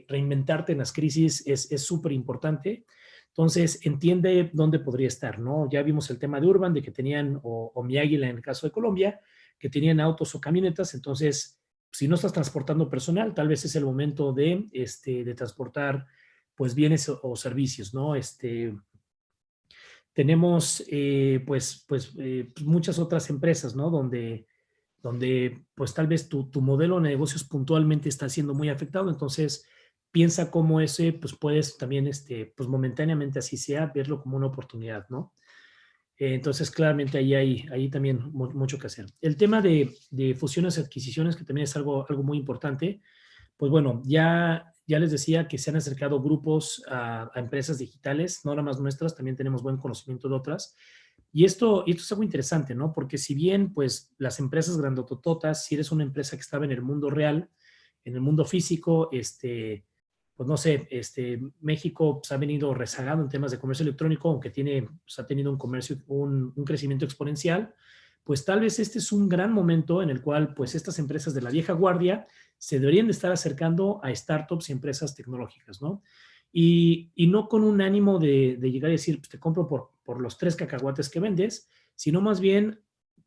reinventarte en las crisis es súper importante. Entonces, entiende dónde podría estar, ¿no? Ya vimos el tema de Urban, de que tenían, o Mi Águila en el caso de Colombia, que tenían autos o camionetas. Entonces, si no estás transportando personal, tal vez es el momento de transportar, pues, bienes o servicios, ¿no? Tenemos, muchas otras empresas, ¿no? Donde pues tal vez tu modelo de negocios puntualmente está siendo muy afectado, entonces piensa cómo ese pues puedes también pues momentáneamente así sea, verlo como una oportunidad, ¿no? Entonces claramente ahí también mucho que hacer. El tema de fusiones y adquisiciones, que también es algo muy importante, pues bueno, ya les decía que se han acercado grupos a empresas digitales, no nada más nuestras, también tenemos buen conocimiento de otras. Y esto es algo interesante, ¿no? Porque si bien, pues, las empresas grandotototas, si eres una empresa que estaba en el mundo real, en el mundo físico, pues no sé, México pues, ha venido rezagado en temas de comercio electrónico, aunque pues, ha tenido un crecimiento exponencial, pues tal vez este es un gran momento en el cual, pues, estas empresas de la vieja guardia se deberían de estar acercando a startups y empresas tecnológicas, ¿no? Y no con un ánimo de llegar a decir, pues te compro por los 3 cacahuates que vendes, sino más bien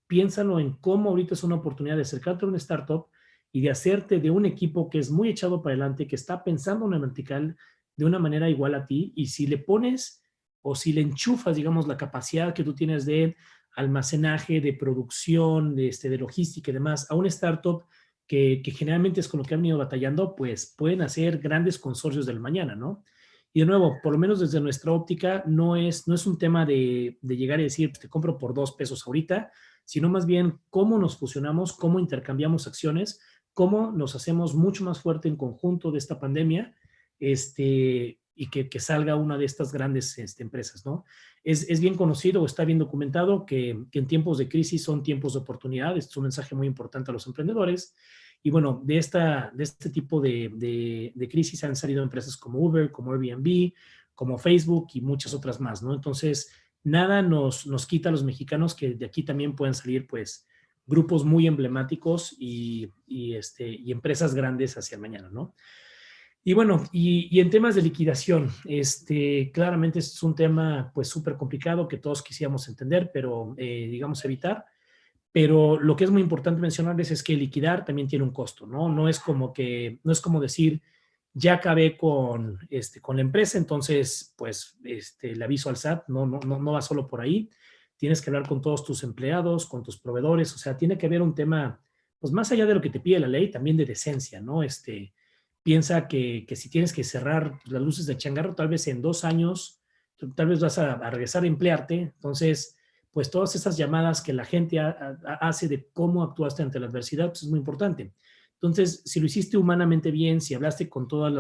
piénsalo en cómo ahorita es una oportunidad de acercarte a una startup y de hacerte de un equipo que es muy echado para adelante, que está pensando en una vertical de una manera igual a ti, y si le pones o si le enchufas, digamos, la capacidad que tú tienes de almacenaje, de producción, de logística y demás, a una startup que generalmente es con lo que han venido batallando, pues pueden hacer grandes consorcios del mañana, ¿no? Y de nuevo, por lo menos desde nuestra óptica, no es un tema de llegar y decir, pues, te compro por $2 ahorita, sino más bien cómo nos fusionamos, cómo intercambiamos acciones, cómo nos hacemos mucho más fuerte en conjunto de esta pandemia, y que salga una de estas grandes empresas, ¿no? Es bien conocido o está bien documentado que en tiempos de crisis son tiempos de oportunidad. Es un mensaje muy importante a los emprendedores. Y bueno, de este tipo de crisis han salido empresas como Uber, como Airbnb, como Facebook y muchas otras más, ¿no? Entonces, nada nos quita a los mexicanos que de aquí también puedan salir, pues, grupos muy emblemáticos y empresas grandes hacia el mañana, ¿no? Y bueno, y en temas de liquidación, claramente es un tema pues súper complicado que todos quisiéramos entender, pero digamos evitar. Pero lo que es muy importante mencionarles es que liquidar también tiene un costo, ¿no? No es como decir, ya acabé con la empresa, entonces, pues, le aviso al SAT, no va solo por ahí. Tienes que hablar con todos tus empleados, con tus proveedores, o sea, tiene que haber un tema, pues, más allá de lo que te pide la ley, también de decencia, ¿no? Piensa que si tienes que cerrar las luces de changarro, tal vez en 2 años, tal vez vas a regresar a emplearte, entonces pues todas esas llamadas que la gente hace de cómo actuaste ante la adversidad, pues es muy importante. Entonces, si lo hiciste humanamente bien, si hablaste con todos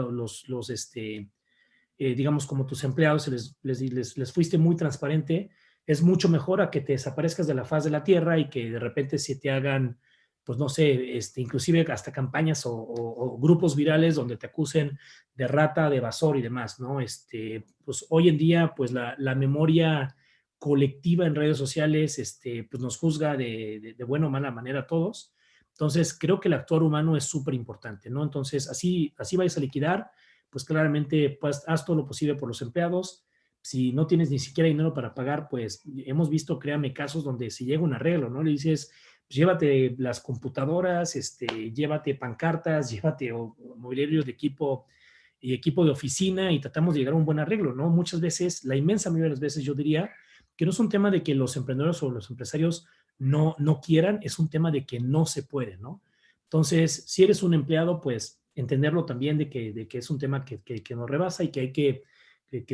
digamos, como tus empleados, les fuiste muy transparente, es mucho mejor a que te desaparezcas de la faz de la tierra y que de repente se te hagan, pues no sé, inclusive hasta campañas o grupos virales donde te acusen de rata, de evasor y demás, ¿no? Pues hoy en día, pues la memoria colectiva en redes sociales, pues nos juzga de buena o mala manera a todos. Entonces, creo que el actuar humano es súper importante, ¿no? Entonces, así vais a liquidar, pues claramente pues, haz todo lo posible por los empleados. Si no tienes ni siquiera dinero para pagar, pues hemos visto, créame, casos donde se llega a un arreglo, ¿no? Le dices, pues, llévate las computadoras, llévate pancartas, llévate mobiliario de equipo y equipo de oficina y tratamos de llegar a un buen arreglo, ¿no? Muchas veces, la inmensa mayoría de las veces yo diría que no es un tema de que los emprendedores o los empresarios no quieran, es un tema de que no se puede, ¿no? Entonces, si eres un empleado, pues entenderlo también de que es un tema que nos rebasa y que hay que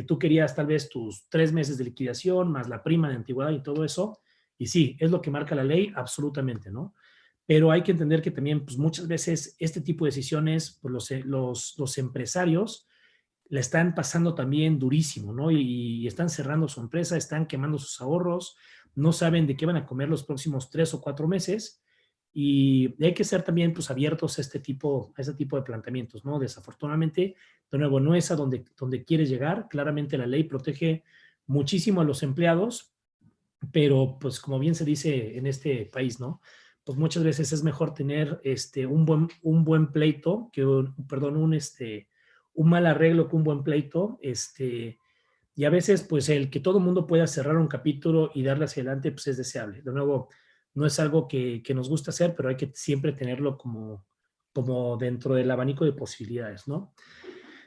tú querías tal vez tus 3 meses de liquidación más la prima de antigüedad y todo eso. Y sí, es lo que marca la ley, absolutamente, ¿no? Pero hay que entender que también, pues muchas veces este tipo de decisiones, pues los empresarios la están pasando también durísimo, ¿no? Y están cerrando su empresa, están quemando sus ahorros, no saben de qué van a comer los próximos 3 o 4 meses y hay que ser también pues abiertos a este tipo de planteamientos, ¿no? Desafortunadamente, de nuevo, no es a donde quieres llegar. Claramente la ley protege muchísimo a los empleados, pero pues como bien se dice en este país, ¿no? Pues muchas veces es mejor tener un buen pleito que un mal arreglo que un buen pleito, y a veces pues el que todo el mundo pueda cerrar un capítulo y darle hacia adelante pues es deseable. De nuevo, no es algo que nos gusta hacer, pero hay que siempre tenerlo como dentro del abanico de posibilidades, ¿no?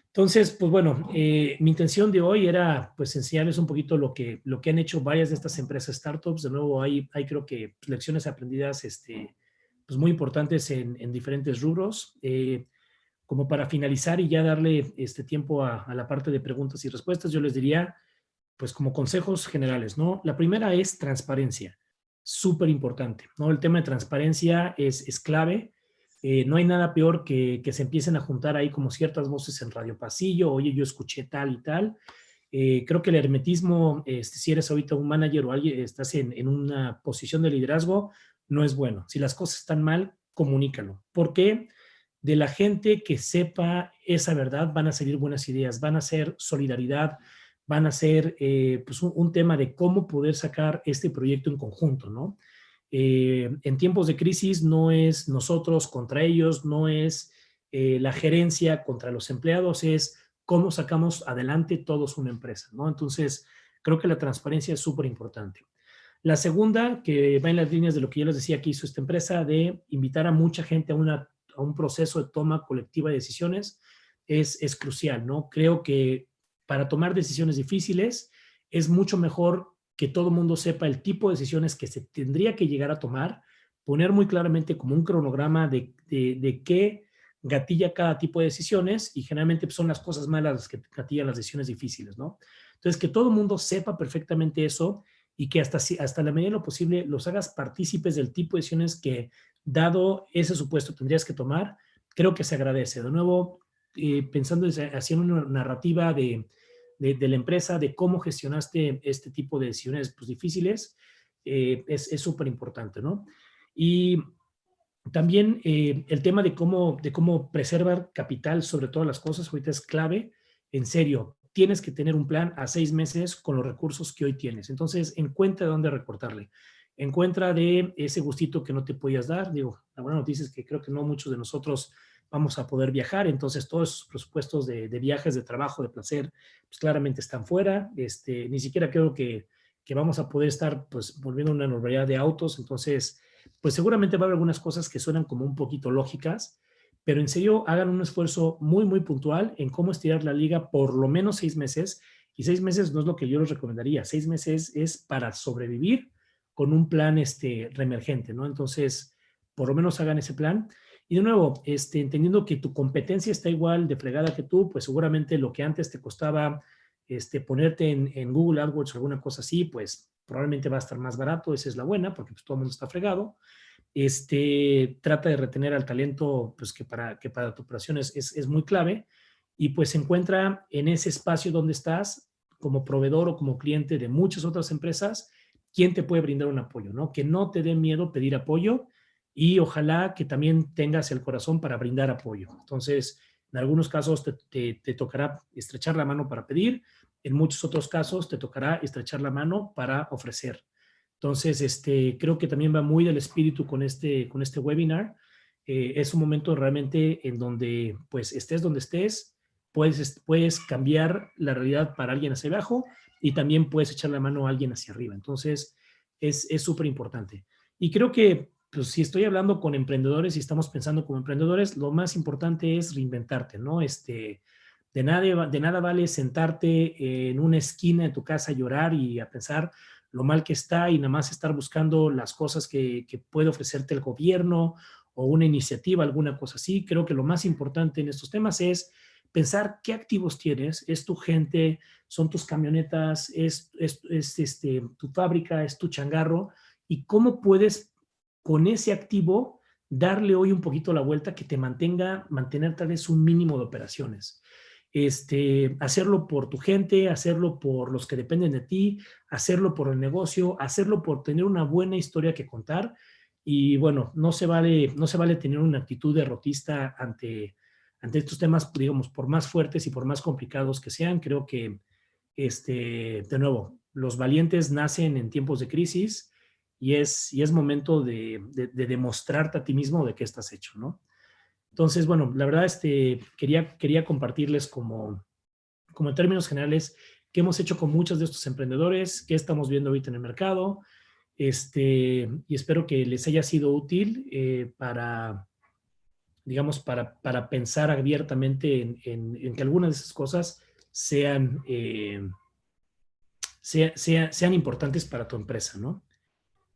Entonces, pues bueno, mi intención de hoy era pues enseñarles un poquito lo que han hecho varias de estas empresas startups. De nuevo, hay creo que lecciones aprendidas pues muy importantes en diferentes rubros. Como para finalizar y ya darle tiempo a la parte de preguntas y respuestas, yo les diría pues como consejos generales, ¿no? La primera es transparencia, súper importante, ¿no? El tema de transparencia es clave. No hay nada peor que se empiecen a juntar ahí como ciertas voces en Radio Pasillo, oye, yo escuché tal y tal. Creo que el hermetismo, si eres ahorita un manager o alguien, estás en una posición de liderazgo, no es bueno. Si las cosas están mal, comunícalo. ¿Por qué? De la gente que sepa esa verdad van a salir buenas ideas, van a ser solidaridad, van a ser pues un tema de cómo poder sacar este proyecto en conjunto, ¿no? En tiempos de crisis no es nosotros contra ellos, no es la gerencia contra los empleados, es cómo sacamos adelante todos una empresa, ¿no? Entonces, creo que la transparencia es súper importante. La segunda, que va en las líneas de lo que yo les decía que hizo esta empresa, de invitar a mucha gente a un proceso de toma colectiva de decisiones, es crucial, ¿no? Creo que para tomar decisiones difíciles es mucho mejor que todo el mundo sepa el tipo de decisiones que se tendría que llegar a tomar, poner muy claramente como un cronograma de qué gatilla cada tipo de decisiones y generalmente son las cosas malas las que gatillan las decisiones difíciles, ¿no? Entonces, que todo el mundo sepa perfectamente eso y que hasta la medida de lo posible los hagas partícipes del tipo de decisiones que, dado ese supuesto, tendrías que tomar, creo que se agradece. De nuevo, pensando haciendo una narrativa de la empresa, de cómo gestionaste este tipo de decisiones pues, difíciles, es súper importante, ¿no? Y también el tema de cómo preservar capital sobre todas las cosas, ahorita es clave. En serio, tienes que tener un plan a 6 meses con los recursos que hoy tienes. Entonces, en cuenta de dónde recortarle. encuentra de ese gustito que no te podías dar. Digo, la buena noticia es que creo que no muchos de nosotros vamos a poder viajar, entonces todos esos presupuestos de viajes, de trabajo, de placer, pues claramente están fuera. Ni siquiera creo que vamos a poder estar pues volviendo una normalidad de autos, entonces pues seguramente va a haber algunas cosas que suenan como un poquito lógicas, pero en serio hagan un esfuerzo muy, muy puntual en cómo estirar la liga por lo menos 6 meses, y 6 meses no es lo que yo les recomendaría. 6 meses es para sobrevivir con un plan reemergente, ¿no? Entonces, por lo menos hagan ese plan. Y de nuevo, entendiendo que tu competencia está igual de fregada que tú, pues seguramente lo que antes te costaba ponerte en Google AdWords o alguna cosa así, pues probablemente va a estar más barato. Esa es la buena, porque pues todo el mundo está fregado. Trata de retener al talento, pues que para tu operación es muy clave, y pues se encuentra en ese espacio donde estás como proveedor o como cliente de muchas otras empresas, quién te puede brindar un apoyo, ¿no? Que no te dé miedo pedir apoyo, y ojalá que también tengas el corazón para brindar apoyo. Entonces, en algunos casos te tocará estrechar la mano para pedir, en muchos otros casos te tocará estrechar la mano para ofrecer. Entonces, creo que también va muy del espíritu con este webinar. Es un momento realmente en donde, pues, estés donde estés, puedes cambiar la realidad para alguien hacia abajo, y también puedes echar la mano a alguien hacia arriba. Entonces, es súper importante. Y creo que, pues, si estoy hablando con emprendedores y estamos pensando como emprendedores, lo más importante es reinventarte, ¿no? De nada vale sentarte en una esquina de tu casa a llorar y a pensar lo mal que está, y nada más estar buscando las cosas que puede ofrecerte el gobierno o una iniciativa, alguna cosa así. Creo que lo más importante en estos temas es pensar qué activos tienes. Es tu gente, son tus camionetas, es tu fábrica, es tu changarro, y cómo puedes con ese activo darle hoy un poquito la vuelta que te mantener tal vez un mínimo de operaciones. Hacerlo por tu gente, hacerlo por los que dependen de ti, hacerlo por el negocio, hacerlo por tener una buena historia que contar. Y bueno, no se vale tener una actitud derrotista ante estos temas, digamos, por más fuertes y por más complicados que sean. Creo que, de nuevo, los valientes nacen en tiempos de crisis, y es momento de demostrarte a ti mismo de qué estás hecho, ¿no? Entonces, bueno, la verdad, quería compartirles como en términos generales qué hemos hecho con muchos de estos emprendedores, qué estamos viendo ahorita en el mercado, y espero que les haya sido útil para, digamos, para pensar abiertamente en que algunas de esas cosas sean importantes para tu empresa, ¿no?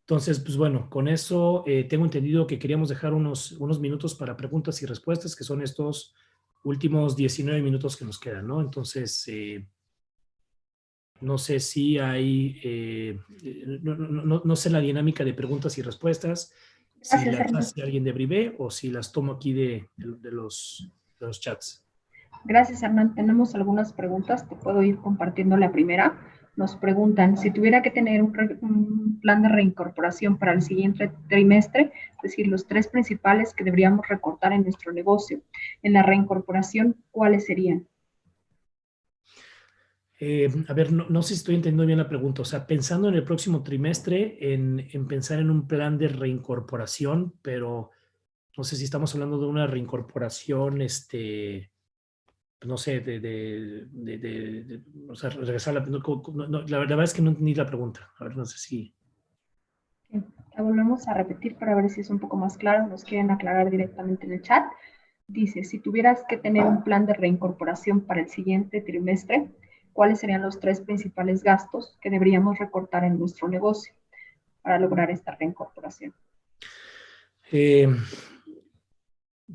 Entonces, pues bueno, con eso tengo entendido que queríamos dejar unos minutos para preguntas y respuestas, que son estos últimos 19 minutos que nos quedan, ¿no? Entonces, no sé si hay, no sé la dinámica de preguntas y respuestas, si Gracias, las Hernán. hace alguien de Brivé o si las tomo aquí de los chats. Gracias, Hernán. Tenemos algunas preguntas. Te puedo ir compartiendo la primera. Nos preguntan, si tuviera que tener un plan de reincorporación para el siguiente trimestre, es decir, los 3 principales que deberíamos recortar en nuestro negocio, en la reincorporación, ¿cuáles serían? A ver, no sé si estoy entendiendo bien la pregunta. O sea, pensando en el próximo trimestre, en pensar en un plan de reincorporación, pero no sé si estamos hablando de una reincorporación, no sé, o sea, regresar a la verdad es que no entendí la pregunta. A ver, no sé si... La volvemos a repetir para ver si es un poco más claro. Nos quieren aclarar directamente en el chat. Dice, si tuvieras que tener un plan de reincorporación para el siguiente trimestre, ¿cuáles serían los 3 principales gastos que deberíamos recortar en nuestro negocio para lograr esta reincorporación?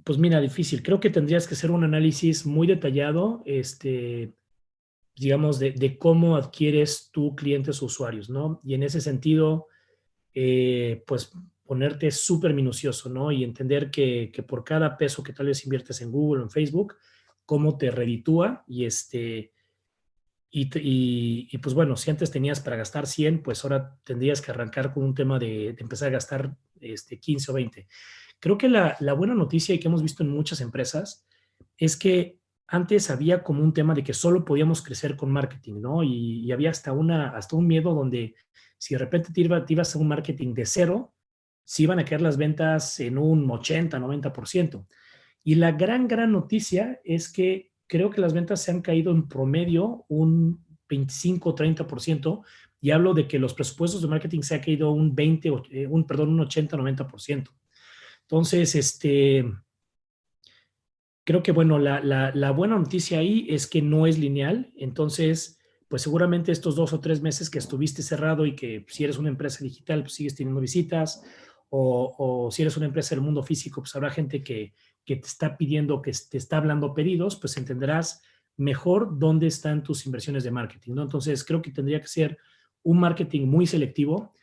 Pues mira, difícil. Creo que tendrías que hacer un análisis muy detallado, digamos, de cómo adquieres tú clientes o usuarios, ¿no? Y en ese sentido, pues ponerte súper minucioso, ¿no? Y entender que por cada peso que tal vez inviertes en Google o en Facebook, cómo te reditúa. Y pues bueno, si antes tenías para gastar 100, pues ahora tendrías que arrancar con un tema de empezar a gastar 15 o 20. Creo que la buena noticia, y que hemos visto en muchas empresas, es que antes había como un tema de que solo podíamos crecer con marketing, ¿no? Y había hasta un miedo donde Si de repente te ibas a un marketing de cero, sí iban a caer las ventas en un 80, 90%. Y la gran noticia es que creo que las ventas se han caído en promedio un 25, 30%, y hablo de que los presupuestos de marketing se ha caído un 80, 90%. Entonces, creo que, bueno, la buena noticia ahí es que no es lineal. Entonces, pues seguramente estos 2 o 3 meses que estuviste cerrado y que si eres una empresa digital, pues sigues teniendo visitas, o si eres una empresa del mundo físico, pues habrá gente que te está pidiendo, que te está hablando pedidos, pues entenderás mejor dónde están tus inversiones de marketing, ¿no? Entonces, creo que tendría que ser un marketing muy selectivo.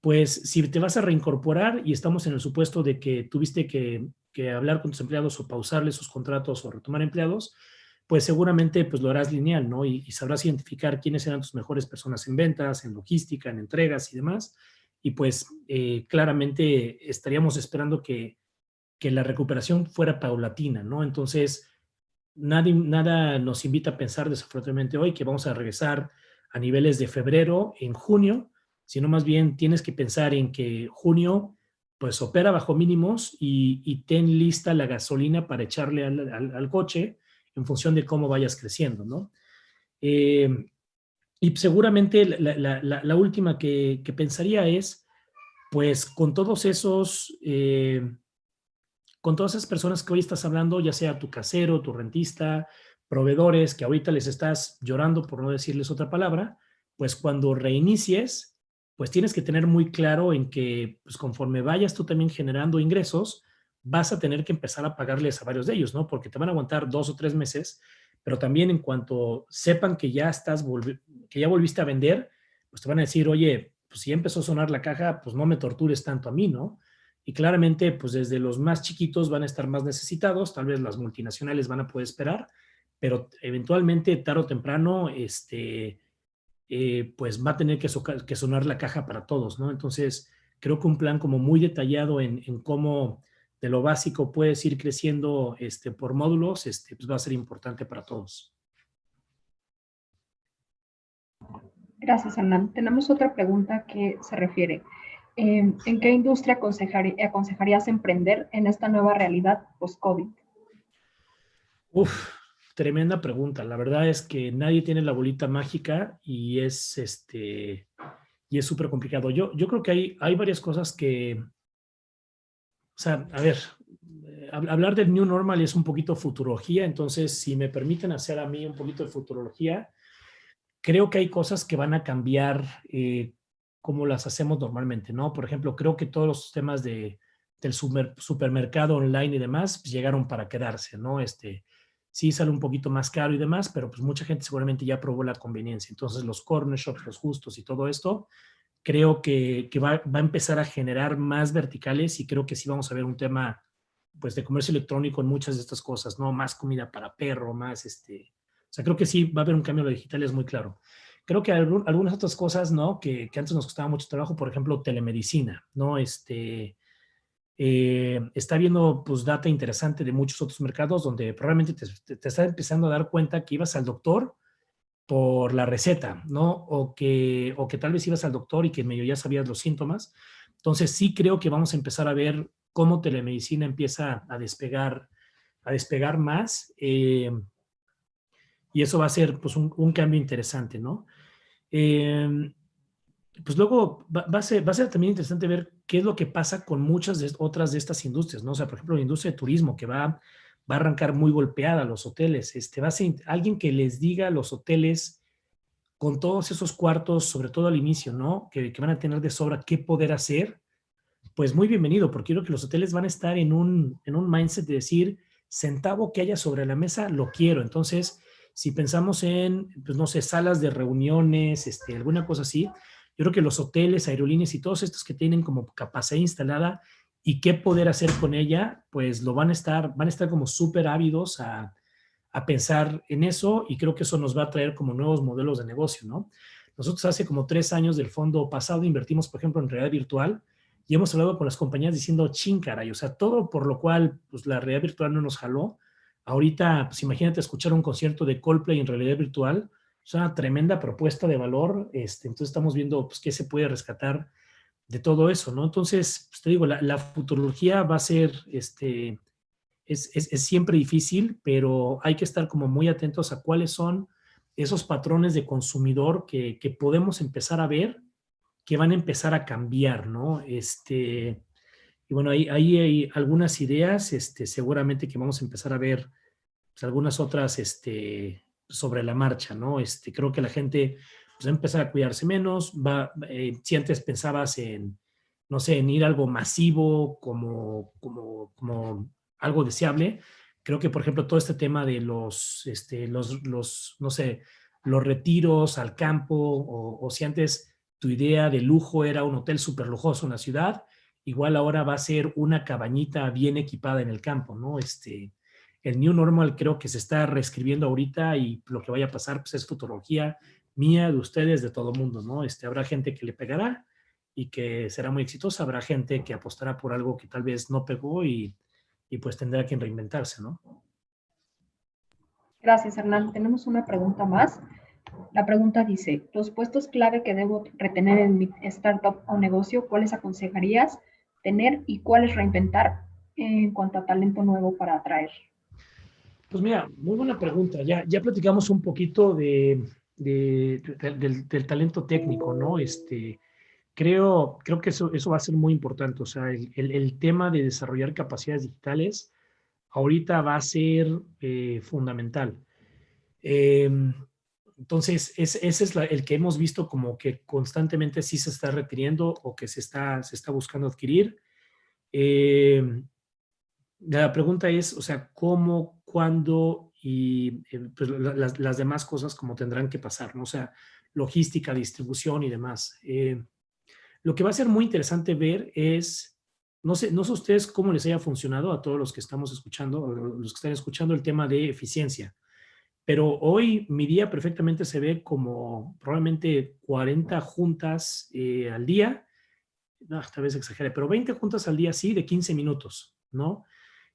Pues si te vas a reincorporar y estamos en el supuesto de que tuviste que hablar con tus empleados o pausarles sus contratos o retomar empleados, pues seguramente pues lo harás lineal, ¿no? Y sabrás identificar quiénes eran tus mejores personas en ventas, en logística, en entregas y demás. Y pues claramente estaríamos esperando que la recuperación fuera paulatina, ¿no? Entonces, nada nos invita a pensar desafortunadamente hoy que vamos a regresar a niveles de febrero en junio, sino más bien tienes que pensar en que junio pues opera bajo mínimos y ten lista la gasolina para echarle al coche en función de cómo vayas creciendo, ¿no? Y seguramente la última que pensaría es, pues con todos esos... con todas esas personas que hoy estás hablando, ya sea tu casero, tu rentista, proveedores, que ahorita les estás llorando por no decirles otra palabra, pues cuando reinicies, pues tienes que tener muy claro en que pues conforme vayas tú también generando ingresos, vas a tener que empezar a pagarles a varios de ellos, ¿no? Porque te van a aguantar 2 o 3 meses, pero también en cuanto sepan que ya que ya volviste a vender, pues te van a decir, oye, pues si ya empezó a sonar la caja, pues no me tortures tanto a mí, ¿no? Y claramente, pues desde los más chiquitos van a estar más necesitados, tal vez las multinacionales van a poder esperar, pero eventualmente, tarde o temprano, pues va a tener que sonar la caja para todos, ¿no? Entonces, creo que un plan como muy detallado en cómo de lo básico puedes ir creciendo por módulos, pues va a ser importante para todos. Gracias, Hernán. Tenemos otra pregunta que se refiere, ¿en qué industria aconsejarías emprender en esta nueva realidad post-COVID? Uf, tremenda pregunta. La verdad es que nadie tiene la bolita mágica y es súper complicado. Yo creo que hay varias cosas que, o sea, a ver, hablar del New Normal es un poquito futurología, entonces si me permiten hacer a mí un poquito de futurología, creo que hay cosas que van a cambiar como las hacemos normalmente, ¿no? Por ejemplo, creo que todos los temas del supermercado online y demás pues, llegaron para quedarse, ¿no? Sí sale un poquito más caro y demás, pero pues mucha gente seguramente ya probó la conveniencia. Entonces los corner shops, los justos y todo esto, creo que va a empezar a generar más verticales y creo que sí vamos a ver un tema pues de comercio electrónico en muchas de estas cosas, ¿no? Más comida para perro, más o sea, creo que sí va a haber un cambio en lo digital, es muy claro. Creo que algunas otras cosas, ¿no? Que antes nos costaba mucho trabajo, por ejemplo, telemedicina, ¿no? Está viendo pues data interesante de muchos otros mercados donde probablemente te estás empezando a dar cuenta que ibas al doctor por la receta, ¿no? O que tal vez ibas al doctor y que medio ya sabías los síntomas. Entonces sí creo que vamos a empezar a ver cómo telemedicina empieza a despegar más y eso va a ser pues un cambio interesante, ¿no? Pues luego va a ser también interesante ver qué es lo que pasa con muchas otras de estas industrias, ¿no? O sea, por ejemplo, la industria de turismo que va a arrancar muy golpeada, los hoteles. Va a ser alguien que les diga a los hoteles con todos esos cuartos, sobre todo al inicio, ¿no? Que van a tener de sobra qué poder hacer, pues muy bienvenido, porque creo que los hoteles van a estar en un mindset de decir, centavo que haya sobre la mesa, lo quiero. Entonces, si pensamos en, pues no sé, salas de reuniones, alguna cosa así, yo creo que los hoteles, aerolíneas y todos estos que tienen como capacidad instalada y qué poder hacer con ella, pues lo van a estar como súper ávidos a pensar en eso y creo que eso nos va a traer como nuevos modelos de negocio, ¿no? Nosotros hace como 3 años del fondo pasado invertimos, por ejemplo, en realidad virtual y hemos hablado con las compañías diciendo, chin, caray, o sea, todo por lo cual pues, la realidad virtual no nos jaló. Ahorita, pues imagínate escuchar un concierto de Coldplay en realidad virtual, o es una tremenda propuesta de valor. Entonces estamos viendo pues, qué se puede rescatar de todo eso, ¿no? Entonces, pues, te digo, la futurología va a ser, es siempre difícil, pero hay que estar como muy atentos a cuáles son esos patrones de consumidor que podemos empezar a ver, que van a empezar a cambiar, ¿no? Y bueno, ahí hay algunas ideas, seguramente que vamos a empezar a ver pues, algunas otras sobre la marcha, ¿no? Creo que la gente pues, va a empezar a cuidarse menos, si antes pensabas en, no sé, en ir a algo masivo como algo deseable, creo que, por ejemplo, todo este tema de no sé, los retiros al campo, o si antes tu idea de lujo era un hotel súper lujoso en la ciudad, igual ahora va a ser una cabañita bien equipada en el campo, ¿no? El New Normal creo que se está reescribiendo ahorita y lo que vaya a pasar pues, es futurología mía, de ustedes, de todo mundo, ¿no? Habrá gente que le pegará y que será muy exitosa, habrá gente que apostará por algo que tal vez no pegó y pues tendrá que reinventarse, ¿no? Gracias, Hernán. Tenemos una pregunta más. La pregunta dice, los puestos clave que debo retener en mi startup o negocio, ¿cuáles aconsejarías tener y cuáles reinventar en cuanto a talento nuevo para atraer? Pues mira, muy buena pregunta. Ya platicamos un poquito del talento técnico, ¿no? Creo que eso va a ser muy importante. O sea, el tema de desarrollar capacidades digitales ahorita va a ser fundamental. Entonces, ese es el que hemos visto como que constantemente sí se está requiriendo o que se está buscando adquirir. La pregunta es, o sea, cómo, cuándo y pues, las demás cosas como tendrán que pasar, ¿no? O sea, logística, distribución y demás. Lo que va a ser muy interesante ver es, no sé ustedes cómo les haya funcionado a todos los que estamos escuchando, o los que están escuchando el tema de eficiencia, pero hoy mi día perfectamente se ve como probablemente 40 juntas al día, no, esta vez exageré, pero 20 juntas al día sí, de 15 minutos, ¿no?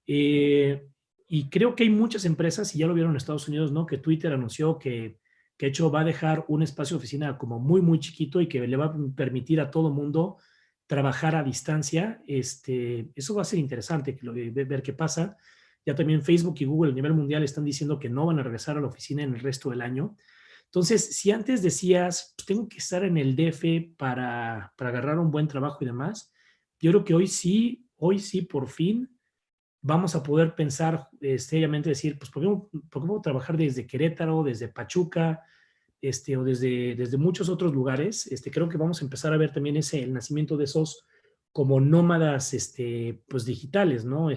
Y creo que hay muchas empresas, y ya lo vieron en Estados Unidos, ¿no? Que Twitter anunció que de hecho va a dejar un espacio de oficina como muy, muy chiquito y que le va a permitir a todo mundo trabajar a distancia. Eso va a ser interesante ver qué pasa. Ya también Facebook y Google a nivel mundial están diciendo que no van a regresar a la oficina en el resto del año. Entonces, si antes decías, pues tengo que estar en el DF para agarrar un buen trabajo y demás, yo creo que hoy sí, por fin vamos a poder pensar seriamente, decir, pues, ¿por qué puedo trabajar desde Querétaro, desde Pachuca, o desde muchos otros lugares? Creo que vamos a empezar a ver también el nacimiento de esos como nómadas, pues, digitales, ¿no?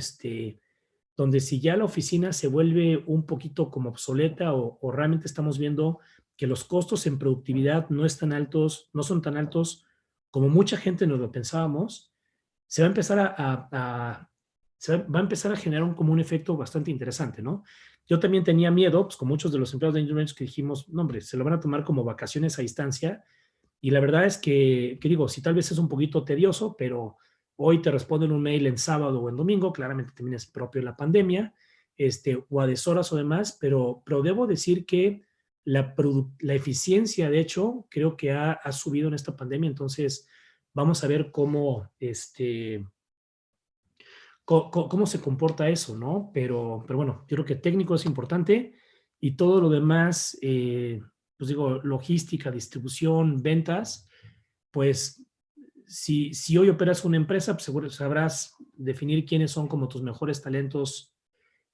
Donde si ya la oficina se vuelve un poquito como obsoleta o realmente estamos viendo que los costos en productividad no son tan altos como mucha gente nos lo pensábamos, se va a empezar va a empezar a generar como un efecto bastante interesante, ¿no? Yo también tenía miedo, pues con muchos de los empleados de Angel Ventures que dijimos, no hombre, se lo van a tomar como vacaciones a distancia, y la verdad es que digo, si tal vez es un poquito tedioso, pero hoy te responden un mail en sábado o en domingo, claramente también es propio de la pandemia, o a deshoras o demás, pero debo decir que la eficiencia, de hecho, creo que ha subido en esta pandemia, entonces vamos a ver cómo se comporta eso, ¿no? Pero bueno, yo creo que técnico es importante y todo lo demás, pues digo, logística, distribución, ventas, pues si hoy operas una empresa, pues seguro sabrás definir quiénes son como tus mejores talentos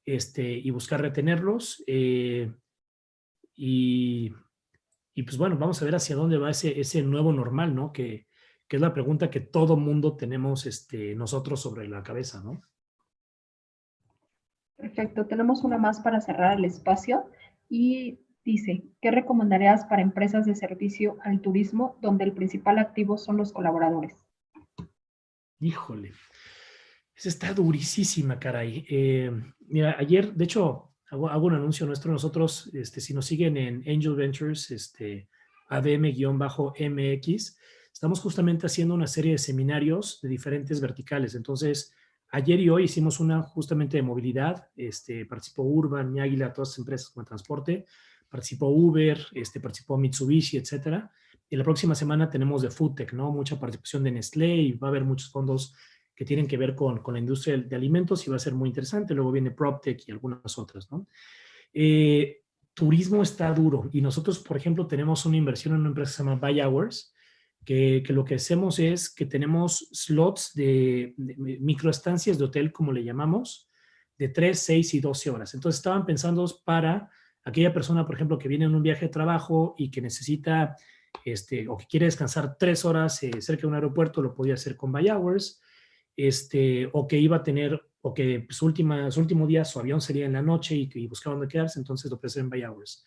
y buscar retenerlos. Y, y pues bueno, vamos a ver hacia dónde va ese nuevo normal, ¿no? Que es la pregunta que todo mundo tenemos nosotros sobre la cabeza, ¿no? Perfecto, tenemos una más para cerrar el espacio y dice, ¿qué recomendarías para empresas de servicio al turismo donde el principal activo son los colaboradores? Híjole, esa está durísima, caray. Mira, ayer, de hecho, hago un anuncio nuestro. Nosotros, si nos siguen en Angel Ventures, ADM-MX, estamos justamente haciendo una serie de seminarios de diferentes verticales. Entonces, ayer y hoy hicimos una justamente de movilidad. Participó Urban, Mi Águila, todas las empresas como transporte. participó Uber, participó Mitsubishi, etcétera. Y la próxima semana tenemos de FoodTech, ¿no? Mucha participación de Nestlé y va a haber muchos fondos que tienen que ver con la industria de alimentos y va a ser muy interesante. Luego viene PropTech y algunas otras, ¿no? Turismo está duro y nosotros, por ejemplo, tenemos una inversión en una empresa que se llama Buy Hours, que lo que hacemos es que tenemos slots de microestancias de hotel, como le llamamos, de 3, 6 y 12 horas. Entonces estaban pensando para aquella persona, por ejemplo, que viene en un viaje de trabajo y que necesita o que quiere descansar 3 horas cerca de un aeropuerto, lo podía hacer con Buy Hours, o que iba a tener, o que su último día su avión sería en la noche y buscaba dónde quedarse, entonces lo ofrecen en Buy Hours.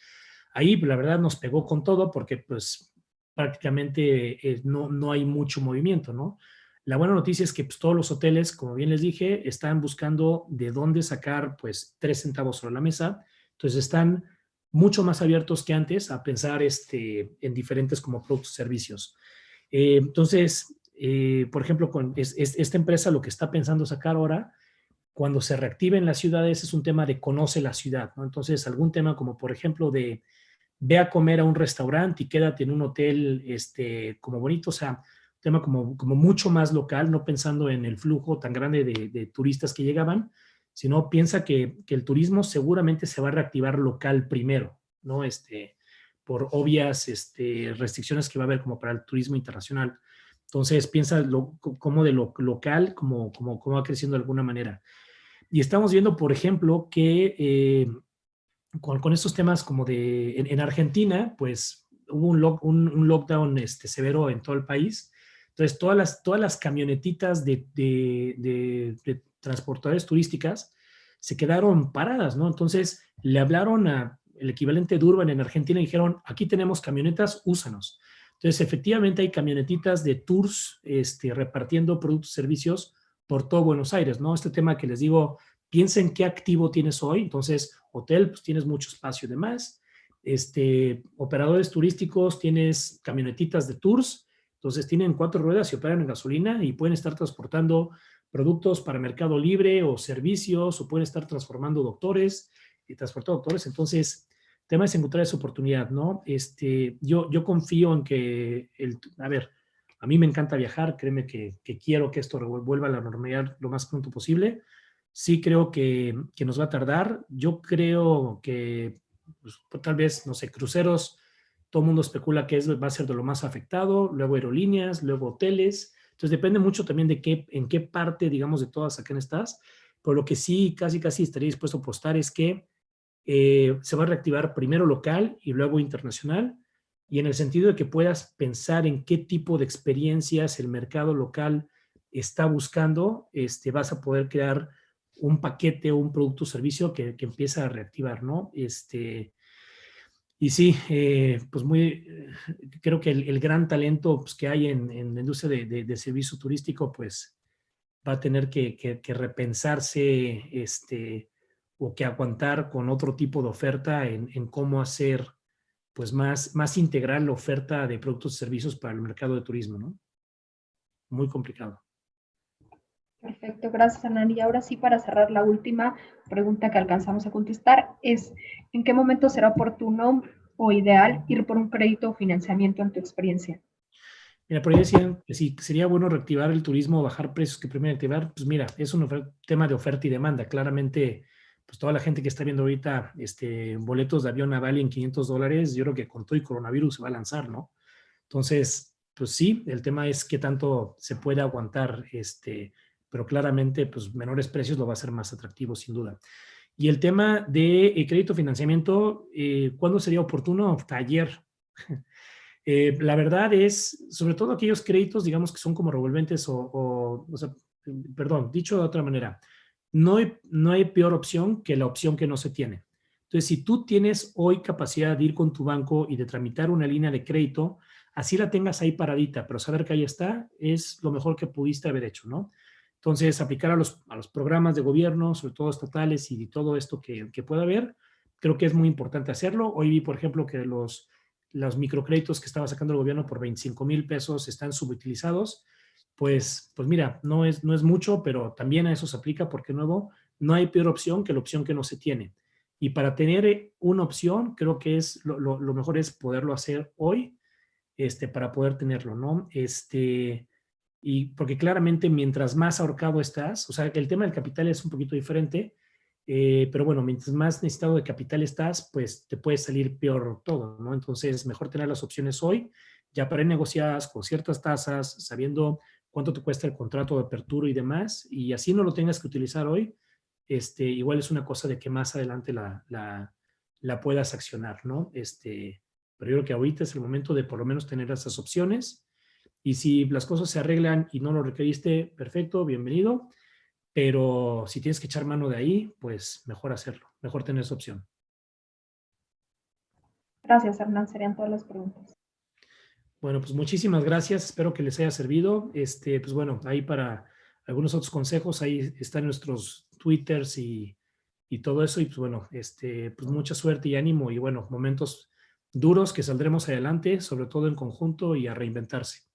Ahí, la verdad, nos pegó con todo porque, pues, prácticamente no hay mucho movimiento, ¿no? La buena noticia es que pues, todos los hoteles, como bien les dije, están buscando de dónde sacar, pues, 3 centavos sobre la mesa. Entonces, están mucho más abiertos que antes a pensar en diferentes como productos y servicios. Entonces, por ejemplo, con esta empresa lo que está pensando sacar ahora, cuando se reactive en las ciudades, es un tema de conoce la ciudad, ¿no? Entonces, algún tema como, por ejemplo, de ve a comer a un restaurante y quédate en un hotel como bonito, o sea, un tema como mucho más local, no pensando en el flujo tan grande de turistas que llegaban, sino piensa que el turismo seguramente se va a reactivar local primero, ¿no? Por obvias restricciones que va a haber como para el turismo internacional. Entonces, piensa como de lo local, como va creciendo de alguna manera. Y estamos viendo, por ejemplo, que con estos temas como en Argentina, pues hubo un lockdown severo en todo el país. Entonces, todas las camionetitas de transportadores turísticas se quedaron paradas, ¿no? Entonces, le hablaron el equivalente de Urban en Argentina y dijeron, aquí tenemos camionetas, úsanos. Entonces, efectivamente hay camionetitas de tours repartiendo productos y servicios por todo Buenos Aires, ¿no? Este tema que les digo, piensen qué activo tienes hoy. Entonces, hotel, pues tienes mucho espacio de más. Operadores turísticos, tienes camionetitas de tours. Entonces, tienen 4 ruedas y operan en gasolina y pueden estar transportando productos para Mercado Libre o servicios, o pueden estar transformando doctores y transportando doctores. Entonces, el tema es encontrar esa oportunidad, ¿no? Yo confío en que, a ver, a mí me encanta viajar, créeme que quiero que esto vuelva a la normalidad lo más pronto posible. Sí creo que nos va a tardar. Yo creo que pues, tal vez, no sé, cruceros, todo el mundo especula que va a ser de lo más afectado, luego aerolíneas, luego hoteles. Entonces depende mucho también de en qué parte, digamos, de todas acá estás. Pero lo que sí casi estaría dispuesto a apostar es que se va a reactivar primero local y luego internacional, y en el sentido de que puedas pensar en qué tipo de experiencias el mercado local está buscando, vas a poder crear un paquete o un producto o servicio que empieza a reactivar, ¿no? Y sí, pues creo que el gran talento pues, que hay en la industria de servicio turístico, pues va a tener que repensarse o que aguantar con otro tipo de oferta en cómo hacer pues más integral la oferta de productos y servicios para el mercado de turismo, ¿no? Muy complicado. Perfecto, gracias, Hernán. Y ahora sí, para cerrar, la última pregunta que alcanzamos a contestar es, ¿en qué momento será oportuno o ideal ir por un crédito o financiamiento en tu experiencia? Mira, por ahí decían que si sería bueno reactivar el turismo o bajar precios que primero activar, pues mira, es un tema de oferta y demanda. Claramente, pues toda la gente que está viendo ahorita boletos de avión a Bali en $500, yo creo que con todo y coronavirus se va a lanzar, ¿no? Entonces, pues sí, el tema es qué tanto se puede aguantar, pero claramente, pues menores precios lo va a hacer más atractivo, sin duda. Y el tema de crédito financiamiento, ¿cuándo sería oportuno? Ayer. La verdad es, sobre todo aquellos créditos, digamos, que son como revolventes o sea, perdón, dicho de otra manera, no hay peor opción que la opción que no se tiene. Entonces, si tú tienes hoy capacidad de ir con tu banco y de tramitar una línea de crédito, así la tengas ahí paradita, pero saber que ahí está es lo mejor que pudiste haber hecho, ¿no? Entonces, aplicar a los programas de gobierno, sobre todo estatales y todo esto que pueda haber, creo que es muy importante hacerlo. Hoy vi, por ejemplo, que los microcréditos que estaba sacando el gobierno por 25,000 pesos están subutilizados. Pues mira, no es mucho, pero también a eso se aplica porque, nuevo, no hay peor opción que la opción que no se tiene. Y para tener una opción, creo que es lo mejor es poderlo hacer hoy, para poder tenerlo, ¿no? Y porque claramente mientras más ahorcado estás, o sea, que el tema del capital es un poquito diferente, pero bueno, mientras más necesitado de capital estás, pues te puede salir peor todo, ¿no? Entonces, mejor tener las opciones hoy, ya para ir negociadas con ciertas tasas, sabiendo cuánto te cuesta el contrato de apertura y demás, y así no lo tengas que utilizar hoy, igual es una cosa de que más adelante la puedas accionar, ¿no? Pero yo creo que ahorita es el momento de por lo menos tener esas opciones, y si las cosas se arreglan y no lo requeriste, perfecto, bienvenido. Pero si tienes que echar mano de ahí, pues mejor hacerlo, mejor tener esa opción. Gracias, Hernán. Serían todas las preguntas. Bueno, pues muchísimas gracias. Espero que les haya servido. Pues bueno, ahí para algunos otros consejos, ahí están nuestros Twitters y todo eso. Y pues bueno, pues mucha suerte y ánimo y bueno, momentos duros que saldremos adelante, sobre todo en conjunto y a reinventarse.